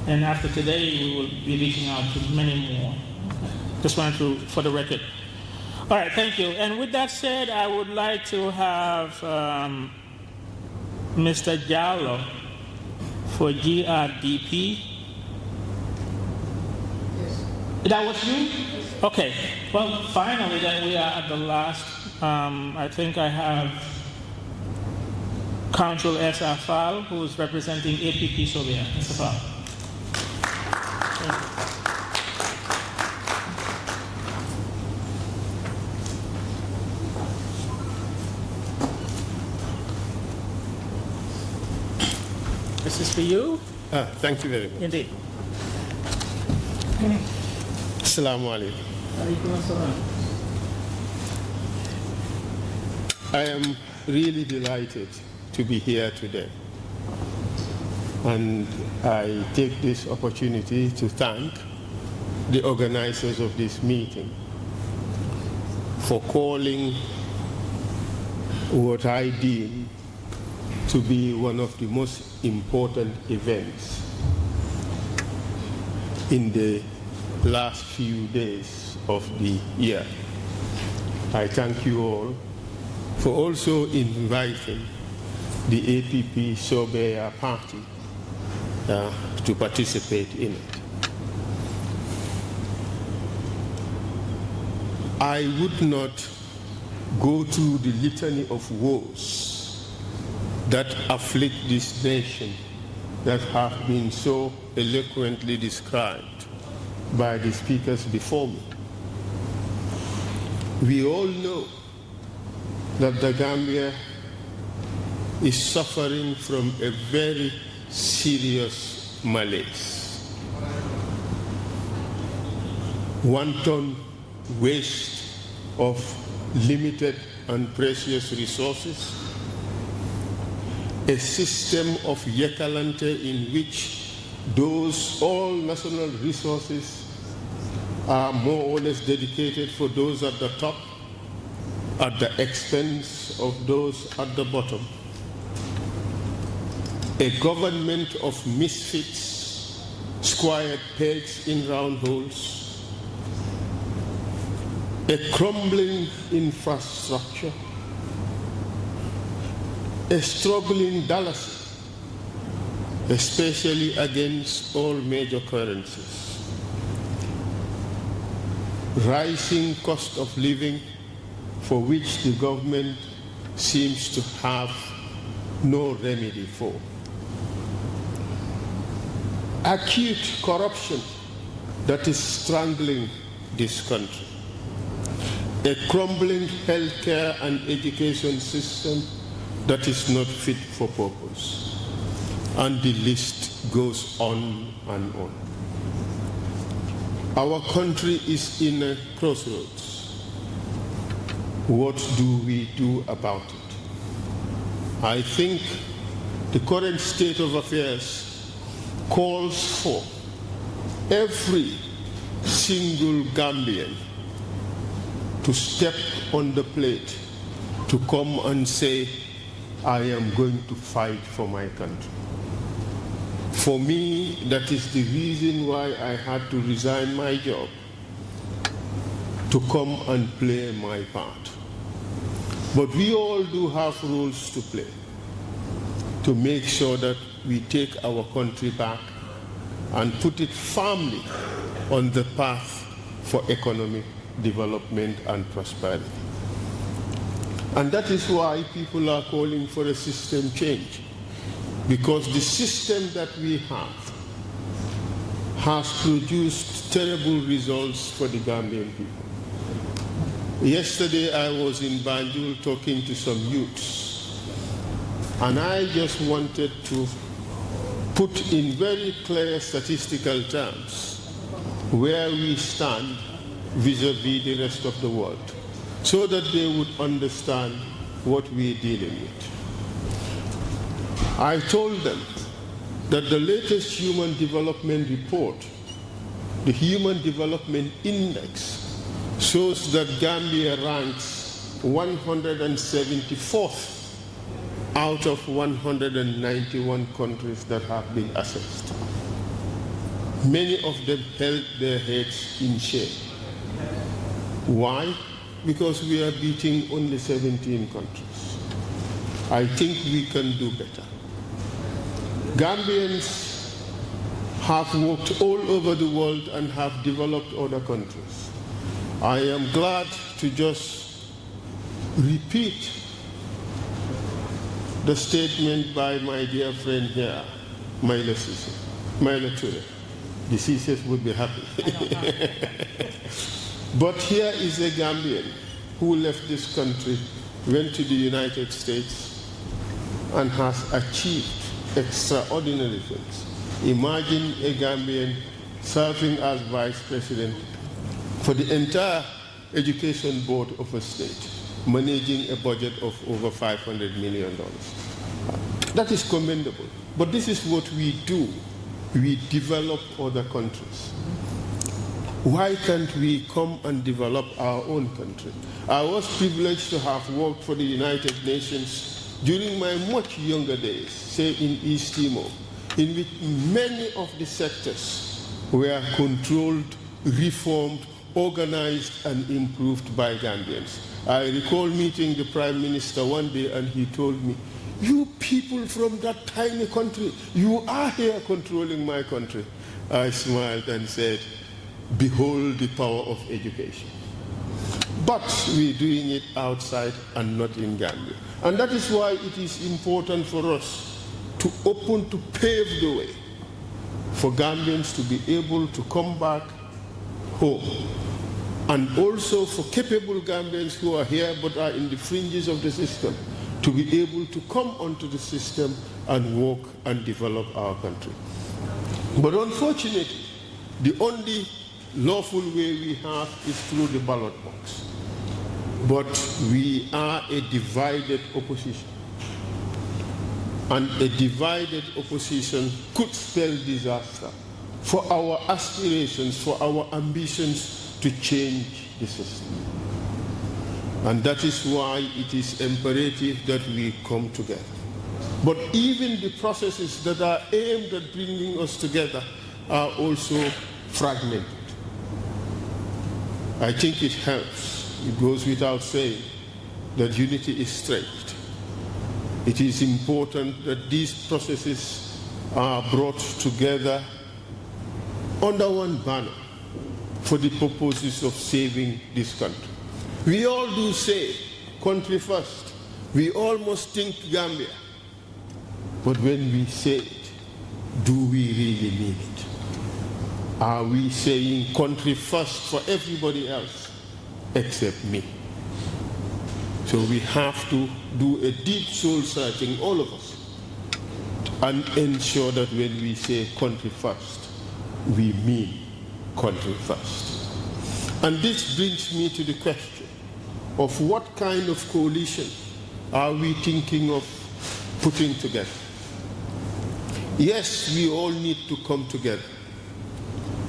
And after today, we will be reaching out to many more. Just wanted to, for the record. All right, thank you. And with that said, I would like to have Mr. Jallo for GRDP. Yes. That was you? Okay. Well, finally, then we are at the last. I think I have Council S.R. Fall, who is representing APP Serbia. Mr. Fall. This is for you? Thank you very much. Indeed. Assalamu alaikum. I am really delighted to be here today. And I take this opportunity to thank the organizers of this meeting for calling what I deem to be one of the most important events in the last few days of the year. I thank you all for also inviting the APP Serbia party to participate in it. I would not go through the litany of woes that afflict this nation that have been so eloquently described by the speakers before me. We all know that the Gambia is suffering from a very serious malaise. Wanton waste of limited and precious resources, a system of Yekalante in which all national resources are more or less dedicated for those at the top at the expense of those at the bottom. A government of misfits, squared pegs in round holes, a crumbling infrastructure, a struggling Dallas, especially against all major currencies, rising cost of living for which the government seems to have no remedy for, acute corruption that is strangling this country, a crumbling healthcare and education system that is not fit for purpose, and the list goes on and on. Our country is in a crossroads. What do we do about it? I think the current state of affairs calls for every single Gambian to step on the plate, to come and say, I am going to fight for my country. For me, that is the reason why I had to resign my job, to come and play my part. But we all do have roles to play to make sure that we take our country back and put it firmly on the path for economic development and prosperity. And that is why people are calling for a system change. because the system that we have has produced terrible results for the Gambian people. Yesterday I was in Banjul talking to some youths, and I just wanted to put in very clear statistical terms where we stand vis-a-vis the rest of the world, so that they would understand what we're dealing with. I told them that the latest Human Development Report, the Human Development Index, shows that Gambia ranks 174th out of 191 countries that have been assessed. Many of them held their heads in shame. Why? Because we are beating only 17 countries. I think we can do better. Gambians have walked all over the world and have developed other countries. I am glad to just repeat the statement by my dear friend here, Maila Ture. The Sisses would be happy. But here is a Gambian who left this country, went to the United States, and has achieved extraordinary things. Imagine a Gambian serving as vice president for the entire education board of a state, managing a budget of over $500 million. That is commendable. But this is what we do. We develop other countries. Why can't we come and develop our own country? I was privileged to have worked for the United Nations during my much younger days, say in East Timor, in which many of the sectors were controlled, reformed, organized, and improved by Gambians. I recall meeting the Prime Minister one day, and he told me, "You people from that tiny country, you are here controlling my country." I smiled and said, "Behold the power of education." But we're doing it outside and not in Gambia. And that is why it is important for us to pave the way for Gambians to be able to come back home. And also for capable Gambians who are here but are in the fringes of the system to be able to come onto the system and work and develop our country. But unfortunately, the only lawful way we have is through the ballot box. But we are a divided opposition. And a divided opposition could spell disaster for our aspirations, for our ambitions to change the system. And that is why it is imperative that we come together. But even the processes that are aimed at bringing us together are also fragmented. I think it helps. It goes without saying that unity is strength. It is important that these processes are brought together under one banner for the purposes of saving this country. We all do say, country first. We all must think Gambia. But when we say it, do we really mean it? Are we saying country first for everybody else except me? So we have to do a deep soul searching, all of us, and ensure that when we say country first, we mean country first. And this brings me to the question of what kind of coalition are we thinking of putting together? Yes, we all need to come together.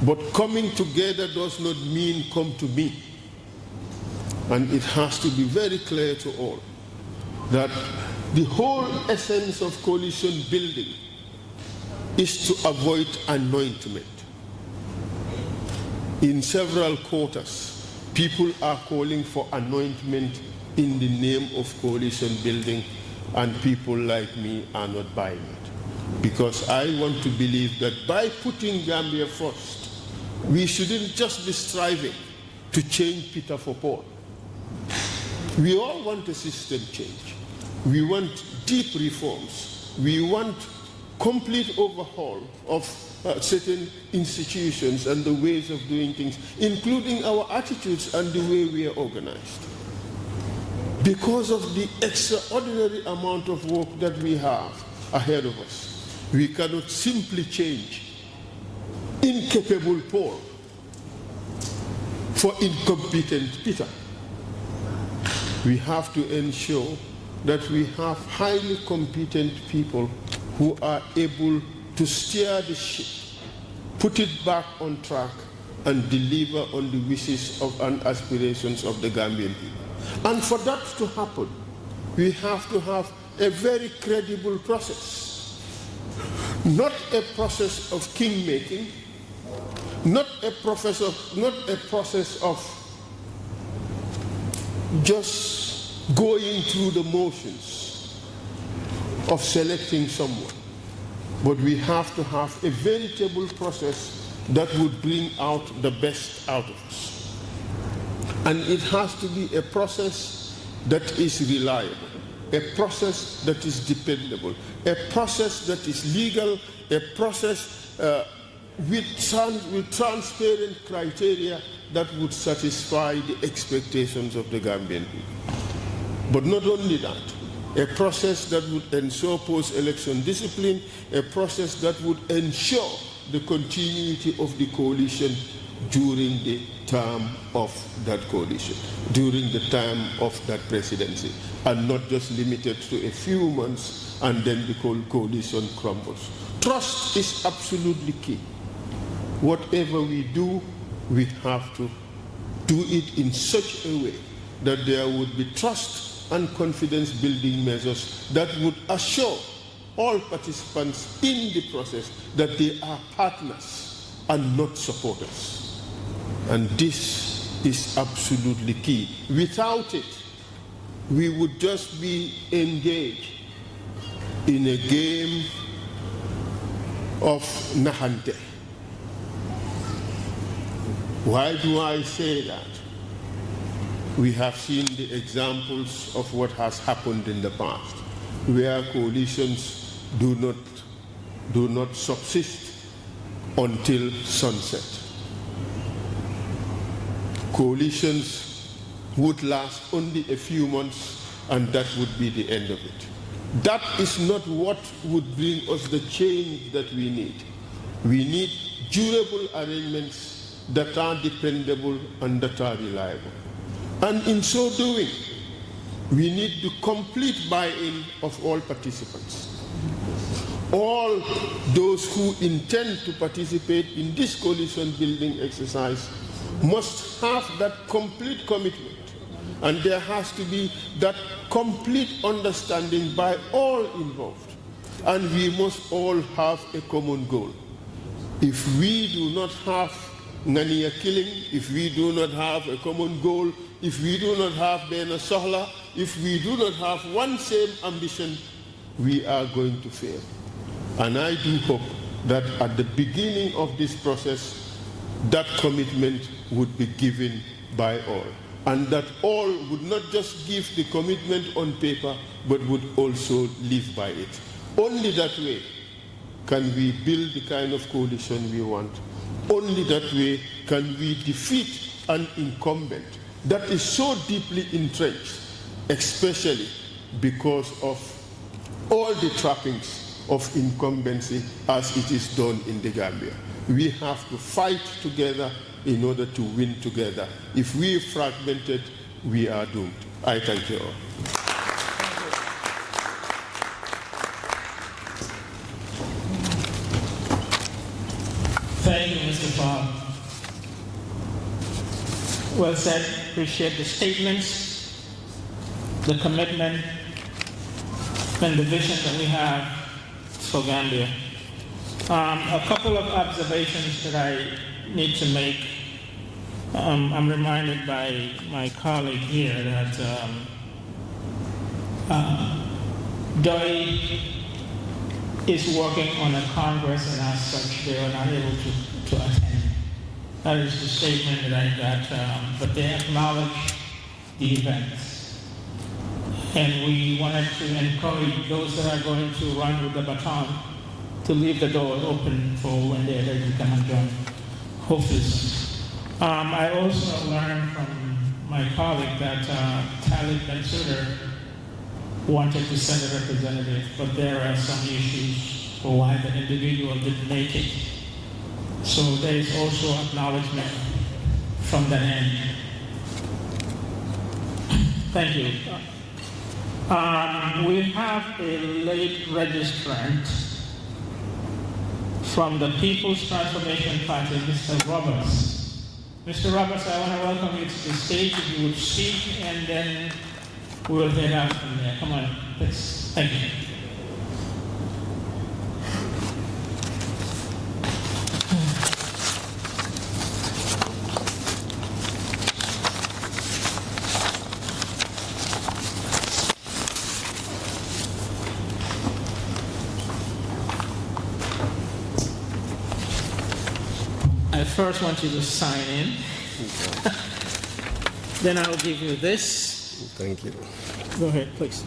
But coming together does not mean come to me. And it has to be very clear to all that the whole essence of coalition building is to avoid anointment. In several quarters, people are calling for anointment in the name of coalition building, and people like me are not buying it. Because I want to believe that by putting Gambia first, we shouldn't just be striving to change Peter for Paul. We all want a system change. We want deep reforms. We want complete overhaul of certain institutions and the ways of doing things, including our attitudes and the way we are organized. Because of the extraordinary amount of work that we have ahead of us, we cannot simply change incapable Paul for incompetent Peter. We have to ensure that we have highly competent people who are able to steer the ship, put it back on track, and deliver on the wishes of and aspirations of the Gambian people. And for that to happen, we have to have a very credible process. Not a process of king-making, not a process of just going through the motions of selecting someone. But we have to have a veritable process that would bring out the best out of us. And it has to be a process that is reliable, a process that is dependable, a process that is legal, a process with transparent criteria that would satisfy the expectations of the Gambian people. But not only that, a process that would ensure post-election discipline, a process that would ensure the continuity of the coalition during the term of that coalition, during the time of that presidency, and not just limited to a few months and then the coalition crumbles. Trust is absolutely key. Whatever we do, we have to do it in such a way that there would be trust and confidence building measures that would assure all participants in the process that they are partners and not supporters. And this is absolutely key. Without it, we would just be engaged in a game of nahante. Why do I say that? We have seen the examples of what has happened in the past, where coalitions do not subsist until sunset. Coalitions would last only a few months, and that would be the end of it. That is not what would bring us the change that we need. We need durable arrangements that are dependable and that are reliable. And in so doing, we need the complete buy-in of all participants. All those who intend to participate in this coalition building exercise must have that complete commitment. And there has to be that complete understanding by all involved. And we must all have a common goal. If we do not have Ngania killing, if we do not have a common goal, if we do not have Bena Sohla, if we do not have one same ambition, we are going to fail. And I do hope that at the beginning of this process, that commitment would be given by all. And that all would not just give the commitment on paper, but would also live by it. Only that way can we build the kind of coalition we want. Only that way can we defeat an incumbent that is so deeply entrenched, especially because of all the trappings of incumbency as it is done in the Gambia. We have to fight together in order to win together. If we are fragmented, we are doomed. I thank you all. Thank you, Mr. Farr. Well said. Appreciate the statements, the commitment, and the vision that we have for Gambia. A couple of observations that I need to make. I'm reminded by my colleague here that DOI is working on a Congress, and as such, they are not able to attend. That is the statement that I got, but they acknowledge the events. And we wanted to encourage those that are going to run with the baton to leave the door open for when they're ready to come and join, hopefully soon. I also learned from my colleague that Talib Bensouda wanted to send a representative, but there are some issues for why the individual didn't make it. So there is also acknowledgement from that end. Thank you. We have a late registrant from the People's Transformation Party, Mr. Roberts. Mr. Roberts, I want to welcome you to the stage. If you would speak, and then we'll head out from there. Come on, please. Thank you. I first want you to sign in. Then I'll give you this. Thank you. Go ahead, please.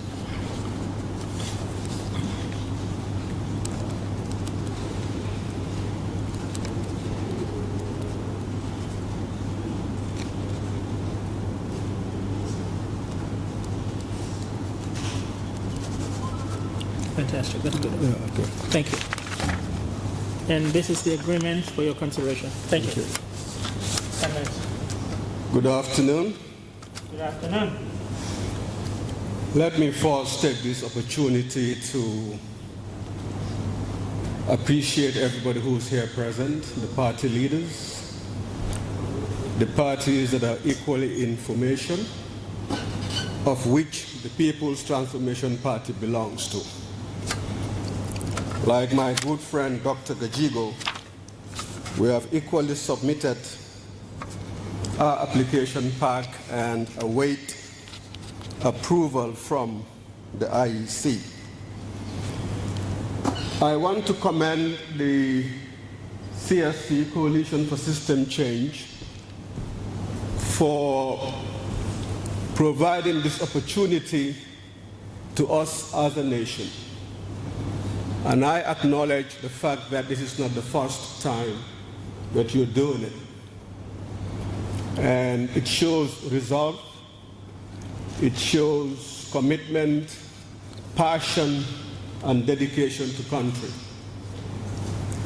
Fantastic. That's good. Yeah, okay. Thank you. And this is the agreement for your consideration. Thank you. Good afternoon. Good afternoon. Let me first take this opportunity to appreciate everybody who's here present, the party leaders, the parties that are equally in formation, of which the People's Transformation Party belongs to. Like my good friend Dr. Gajigo, we have equally submitted our application pack and await approval from the IEC. I want to commend the CSC, Coalition for System Change, for providing this opportunity to us as a nation. And I acknowledge the fact that this is not the first time that you're doing it. And it shows resolve, it shows commitment, passion, and dedication to country.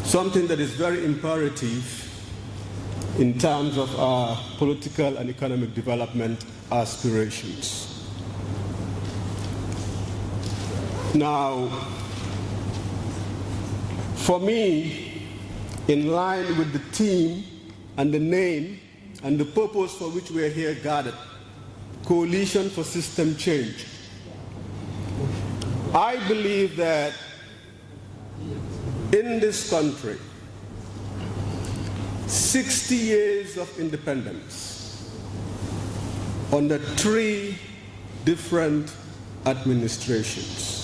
Something that is very imperative in terms of our political and economic development aspirations. Now, for me, in line with the theme and the name and the purpose for which we are here gathered, Coalition for System Change, I believe that in this country, 60 years of independence under 3 different administrations.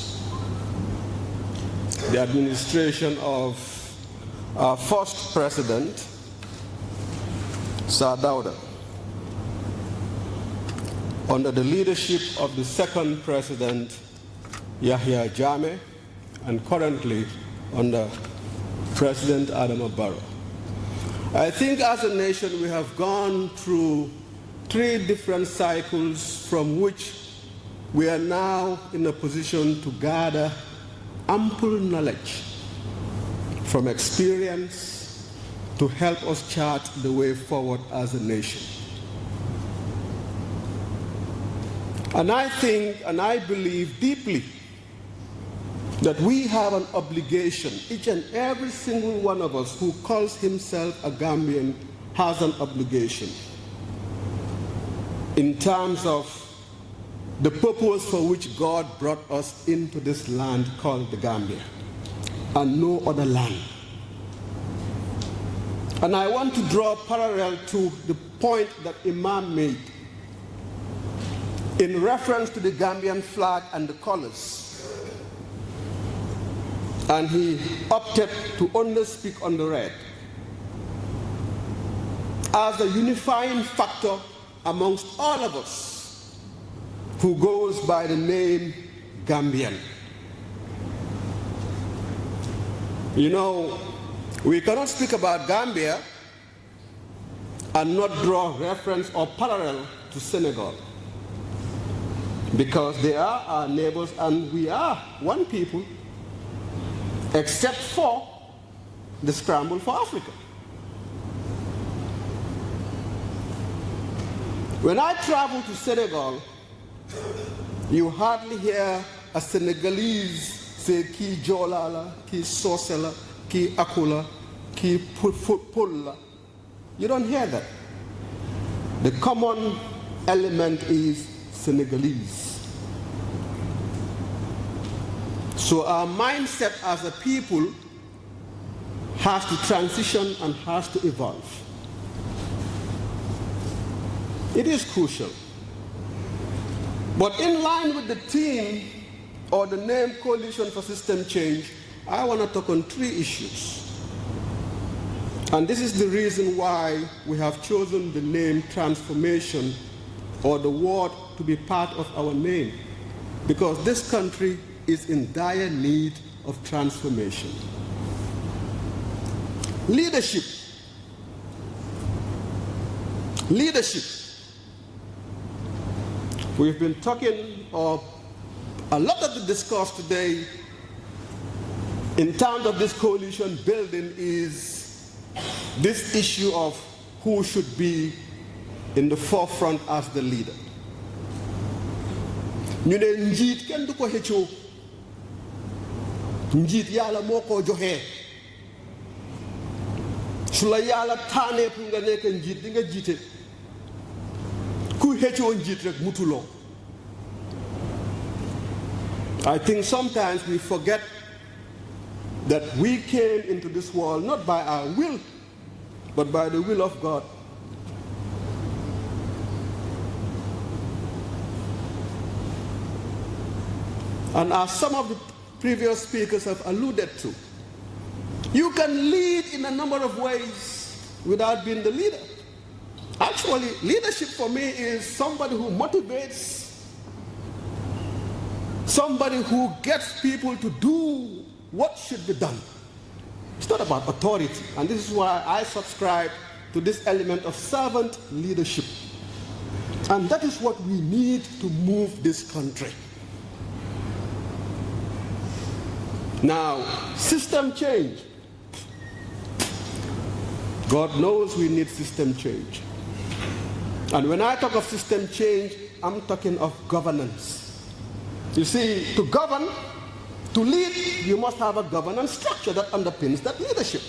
The administration of our first president, Sir Dawda, under the leadership of the second president, Yahya Jammeh, and currently under President Adama Barrow. I think as a nation we have gone through 3 different cycles from which we are now in a position to gather ample knowledge from experience to help us chart the way forward as a nation. And I think and I believe deeply that we have an obligation, each and every single one of us who calls himself a Gambian has an obligation in terms of the purpose for which God brought us into this land called the Gambia, and no other land. And I want to draw a parallel to the point that Imam made in reference to the Gambian flag and the colors. And he opted to only speak on the red as a unifying factor amongst all of us who goes by the name Gambian. You know, we cannot speak about Gambia and not draw reference or parallel to Senegal, because they are our neighbors and we are one people, except for the scramble for Africa. When I travel to Senegal, you hardly hear a Senegalese say ki jolala, ki sosela, ki akula, ki pulla. You don't hear that. The common element is Senegalese. So our mindset as a people has to transition and has to evolve. It is crucial. But in line with the theme or the name Coalition for System Change, I want to talk on 3 issues. And this is the reason why we have chosen the name transformation, or the word to be part of our name, because this country is in dire need of transformation. Leadership. Leadership. We've been talking, or a lot of the discourse today in terms of this coalition building is this issue of who should be in the forefront as the leader. Ñu ne njiit kenn du ko xëccoo, njiit Yàlla moo ko joxe. Su la Yàlla tànnee pour nga nekk njiit di nga jiite, ku xëccoo njiit rek mutuloo. I think sometimes we forget that we came into this world not by our will, but by the will of God. And as some of the previous speakers have alluded to, you can lead in a number of ways without being the leader. Actually, leadership for me is somebody who motivates, somebody who gets people to do what should be done. It's not about authority, and this is why I subscribe to this element of servant leadership. And that is what we need to move this country. Now, system change. God knows we need system change. And when I talk of system change, I'm talking of governance. You see, to govern, to lead, you must have a governance structure that underpins that leadership.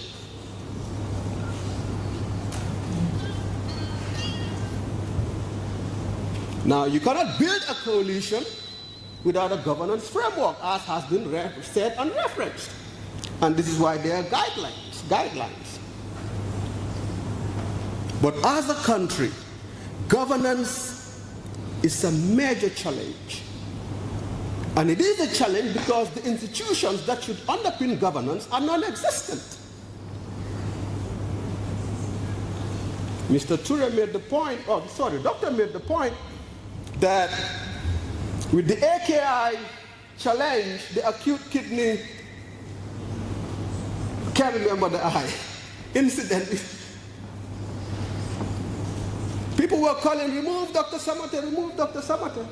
Now, you cannot build a coalition without a governance framework, as has been said and referenced. And this is why there are guidelines. But as a country, governance is a major challenge. And it is a challenge because the institutions that should underpin governance are non-existent. Mr. Ture made the point, Doctor made the point that with the AKI challenge, the acute kidney, can't remember the eye, incident. People were calling, remove Dr. Samater, remove Dr. Samater.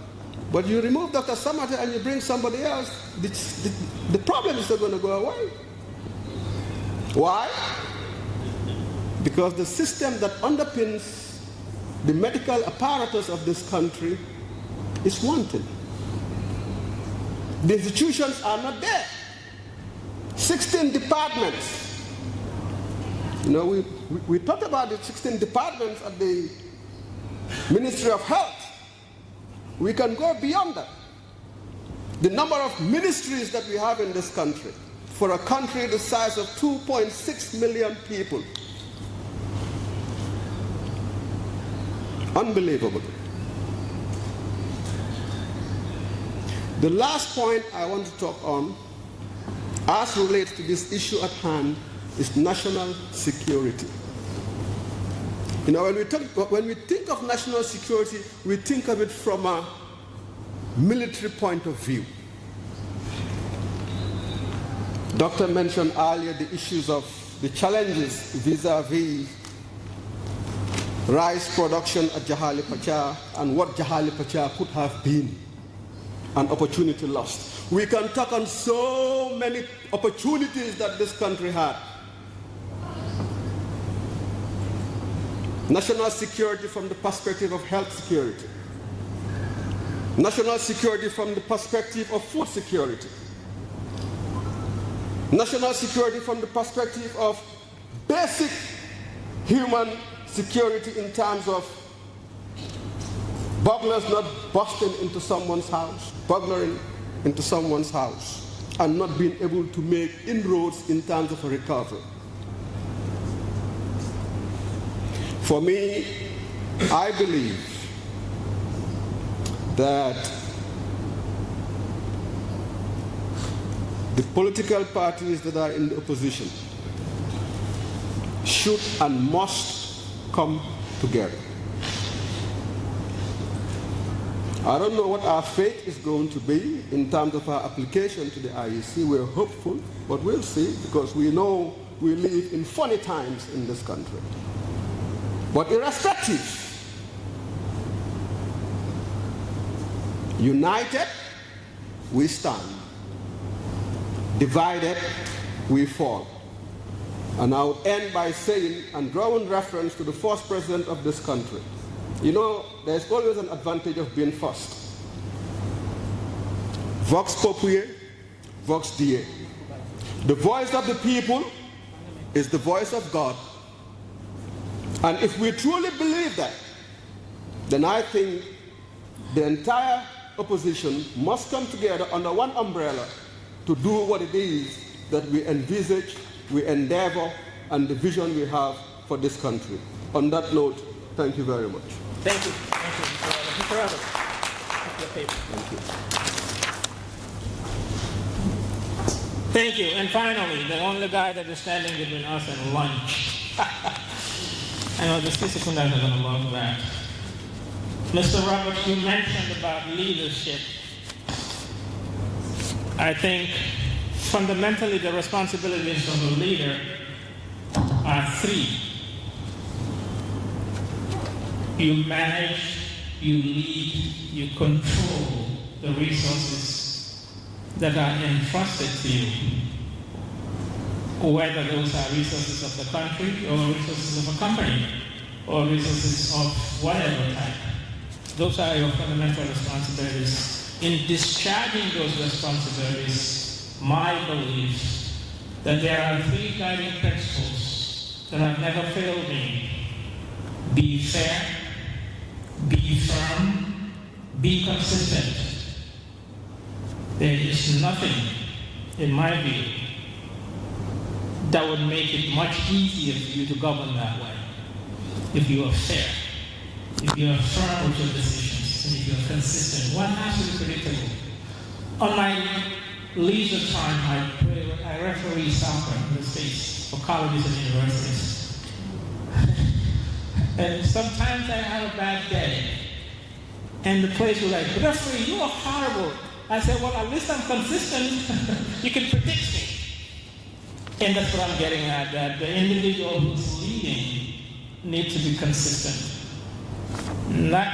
But you remove Dr. Samater and you bring somebody else, the problem is not going to go away. Why? Because the system that underpins the medical apparatus of this country is wanting. The institutions are not there. 16 departments. You know, we talked about the 16 departments at the Ministry of Health. We can go beyond that. The number of ministries that we have in this country, for a country the size of 2.6 million people. Unbelievable. The last point I want to talk on, as relates to this issue at hand, is national security. You know, when we think of national security, we think of it from a military point of view. Doctor mentioned earlier the issues of the challenges vis-a-vis rice production at Jahali Pacha and what Jahali Pacha could have been, an opportunity lost. We can talk on so many opportunities that this country had. National security from the perspective of health security. National security from the perspective of food security. National security from the perspective of basic human security in terms of burglars not busting into someone's house, burglaring into someone's house, and not being able to make inroads in terms of a recovery. For me, I believe that the political parties that are in the opposition should and must come together. I don't know what our fate is going to be in terms of our application to the IEC. We're hopeful, but we'll see, because we know we live in funny times in this country. But irrespective, united, we stand. Divided, we fall. And I'll end by saying, and drawing reference to the first president of this country, you know, there's always an advantage of being first. Vox Populi, Vox Dei. The voice of the people is the voice of God. And if we truly believe that, then I think the entire opposition must come together under one umbrella to do what it is that we envisage, we endeavor, and the vision we have for this country. On that note, thank you very much. Thank you. Thank you, Mr. Roberts. Thank you. Thank you. And finally, the only guy that is standing between us and lunch. I know the Sisikundars are going to love that. Mr. Roberts, you mentioned about leadership. I think fundamentally the responsibilities of a leader are three. You manage, you lead, you control the resources that are entrusted to you, whether those are resources of the country or resources of a company or resources of whatever type. Those are your fundamental responsibilities. In discharging those responsibilities, my belief that there are three guiding principles that have never failed me. Be fair, be firm, be consistent. There is nothing, in my view, that would make it much easier for you to govern that way. If you are fair, if you are firm with your decisions, and if you are consistent, one has to be predictable. On my leisure time, I referee soccer in the States for colleges and universities. And sometimes I have a bad day. And the players were like, referee, you are horrible. I said, well, at least I'm consistent. You can predict me. And that's what I'm getting at, that the individual who's leading needs to be consistent. Not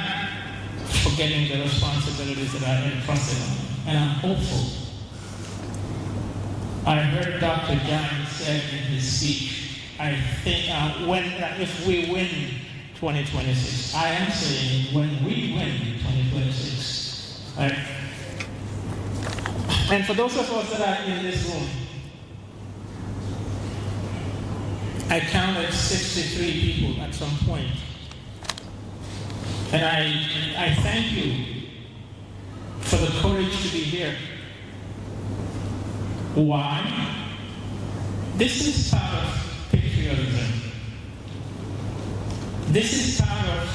forgetting the responsibilities that are entrusted on them. And I'm hopeful. I heard Dr. John said in his speech, I think if we win 2026, I am saying when we win 2026. Right? And for those of us that are in this room, I counted 63 people at some point. And I thank you for the courage to be here. Why? This is part of patriotism. This is part of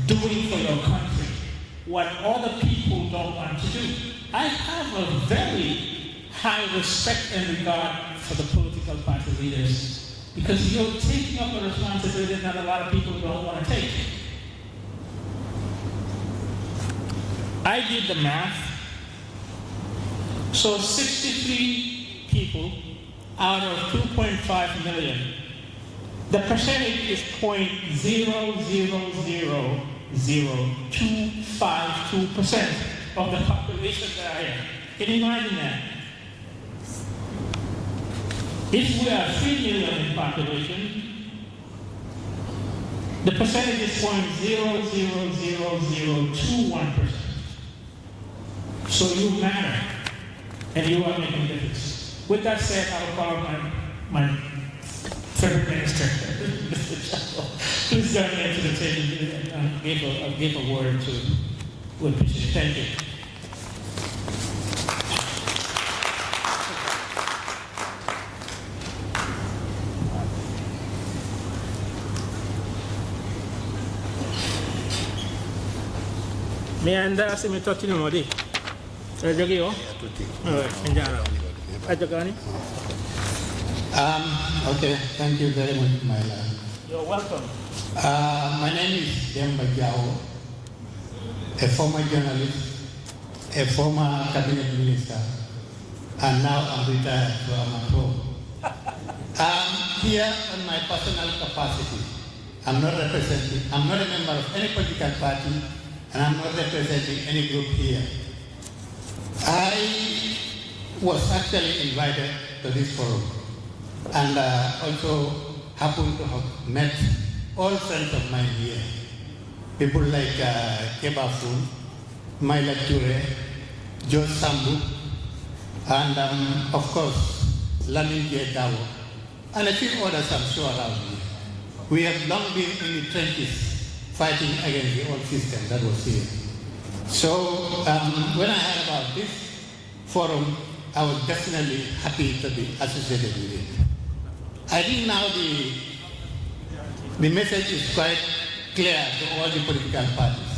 doing for your country what other people don't want to do. I have a very high respect and regard for the political party leaders because you're taking up a responsibility that a lot of people don't want to take. I did the math. So 63 people out of 2.5 million. The percentage is 0.0000252% of the population that I am. Can you imagine that? If we are 3 million in population, the percentage is 0.00021%. So you matter, and you are making a difference. With that said, I will call my third minister, Mr. Chapo. Please join me to the table and give a word to. We appreciate it. Thank you. Mi anda se mi tocchi no modi. Giochi io? Andiamo. A giocare? Okay, thank you very much, my lord. You're welcome. My name is Demba Jao, a former journalist, a former cabinet minister, and now I'm retired, so I'm at home. Here on my personal capacity, I'm not a member of any political party, and I'm not representing any group here. I was actually invited to this forum, and also happened to have met all friends of mine here. People like Keba Foon, Maila Ture, Joe Sambu, and of course, Lamin Dawo, and a few others I'm sure around here. We have long been in the trenches fighting against the old system that was here. So when I heard about this forum, I was definitely happy to be associated with it. I think now the message is quite clear to all the political parties.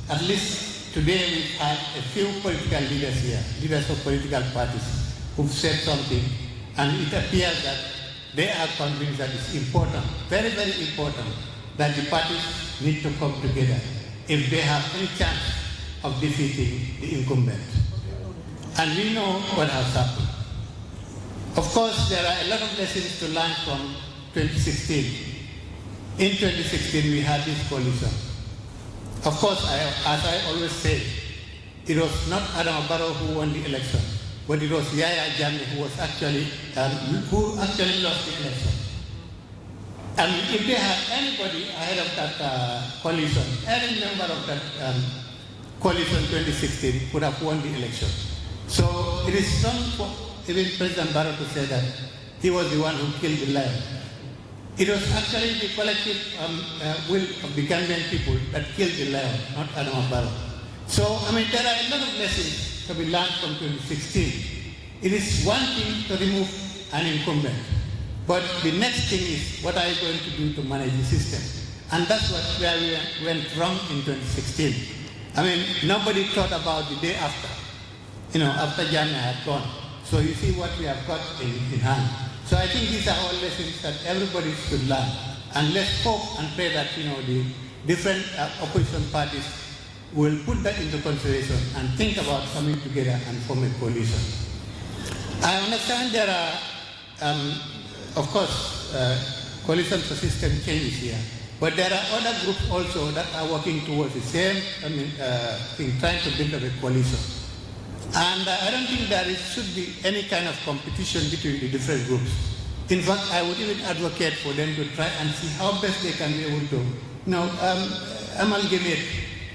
At least today we've had a few political leaders here, leaders of political parties, who've said something, and it appears that they are convinced that it's important, very, very important, that the parties need to come together if they have any chance of defeating the incumbent. And we know what has happened. Of course, there are a lot of lessons to learn from 2016. In 2016, we had this coalition. Of course, as I always say, it was not Adama Barrow who won the election, but it was Yahya Jammeh who lost the election. And if they had anybody ahead of that coalition, any member of that coalition 2016 would have won the election. So it is wrong for even President Barrow to say that he was the one who killed the lion. It was actually the collective will of the Gambian people that killed the lion, not Adama Barrow. So, I mean, there are a lot of lessons to be learned from 2016. It is one thing to remove an incumbent, but the next thing is what are you going to do to manage the system? And that's where we went wrong in 2016. I mean, nobody thought about the day after, after Jammeh had gone. So you see what we have got in hand. So I think these are all lessons that everybody should learn. And let's hope and pray that, the different opposition parties will put that into consideration and think about coming together and form a coalition. I understand there are, of course, coalition for system changes here, but there are other groups also that are working towards the same thing, trying to build up a coalition. And I don't think there should be any kind of competition between the different groups. In fact, I would even advocate for them to try and see how best they can be able to amalgamate,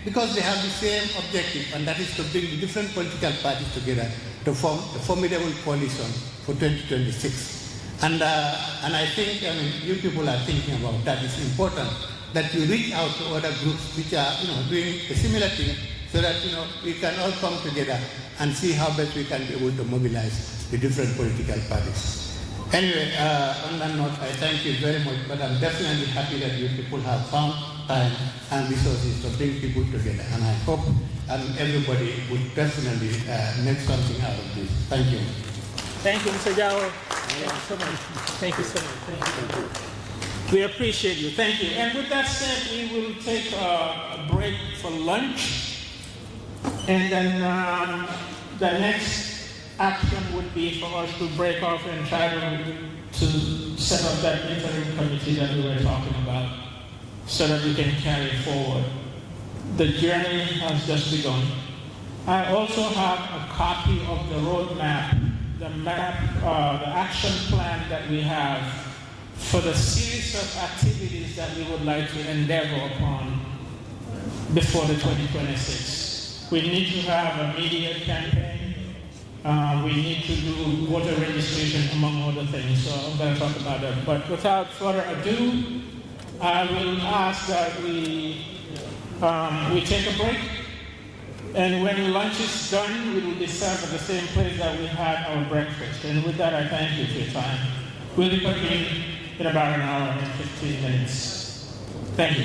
because they have the same objective, and that is to bring the different political parties together to form a formidable coalition for 2026. And I think, you people are thinking about that. It's important that you reach out to other groups which are, doing a similar thing, so that, we can all come together and see how best we can be able to mobilize the different political parties. Anyway, on that note, I thank you very much, but I'm definitely happy that you people have found time and resources to bring people together. And I hope everybody would definitely make something out of this. Thank you. Thank you, Mr. Jao. Thank you so much. Thank you so much. Thank you. We appreciate you. Thank you. And with that said, we will take a break for lunch. And then the next action would be for us to break off and try to set up that interim committee that we were talking about so that we can carry forward. The journey has just begun. I also have a copy of the roadmap, the action plan that we have for the series of activities that we would like to endeavor upon before the 2026. We need to have a media campaign. We need to do voter registration, among other things. So I'm going to talk about that. But without further ado, I will ask that we take a break. And when lunch is done, we will be served at the same place that we had our breakfast. And with that, I thank you for your time. We'll be coming in about an hour and 15 minutes. Thank you.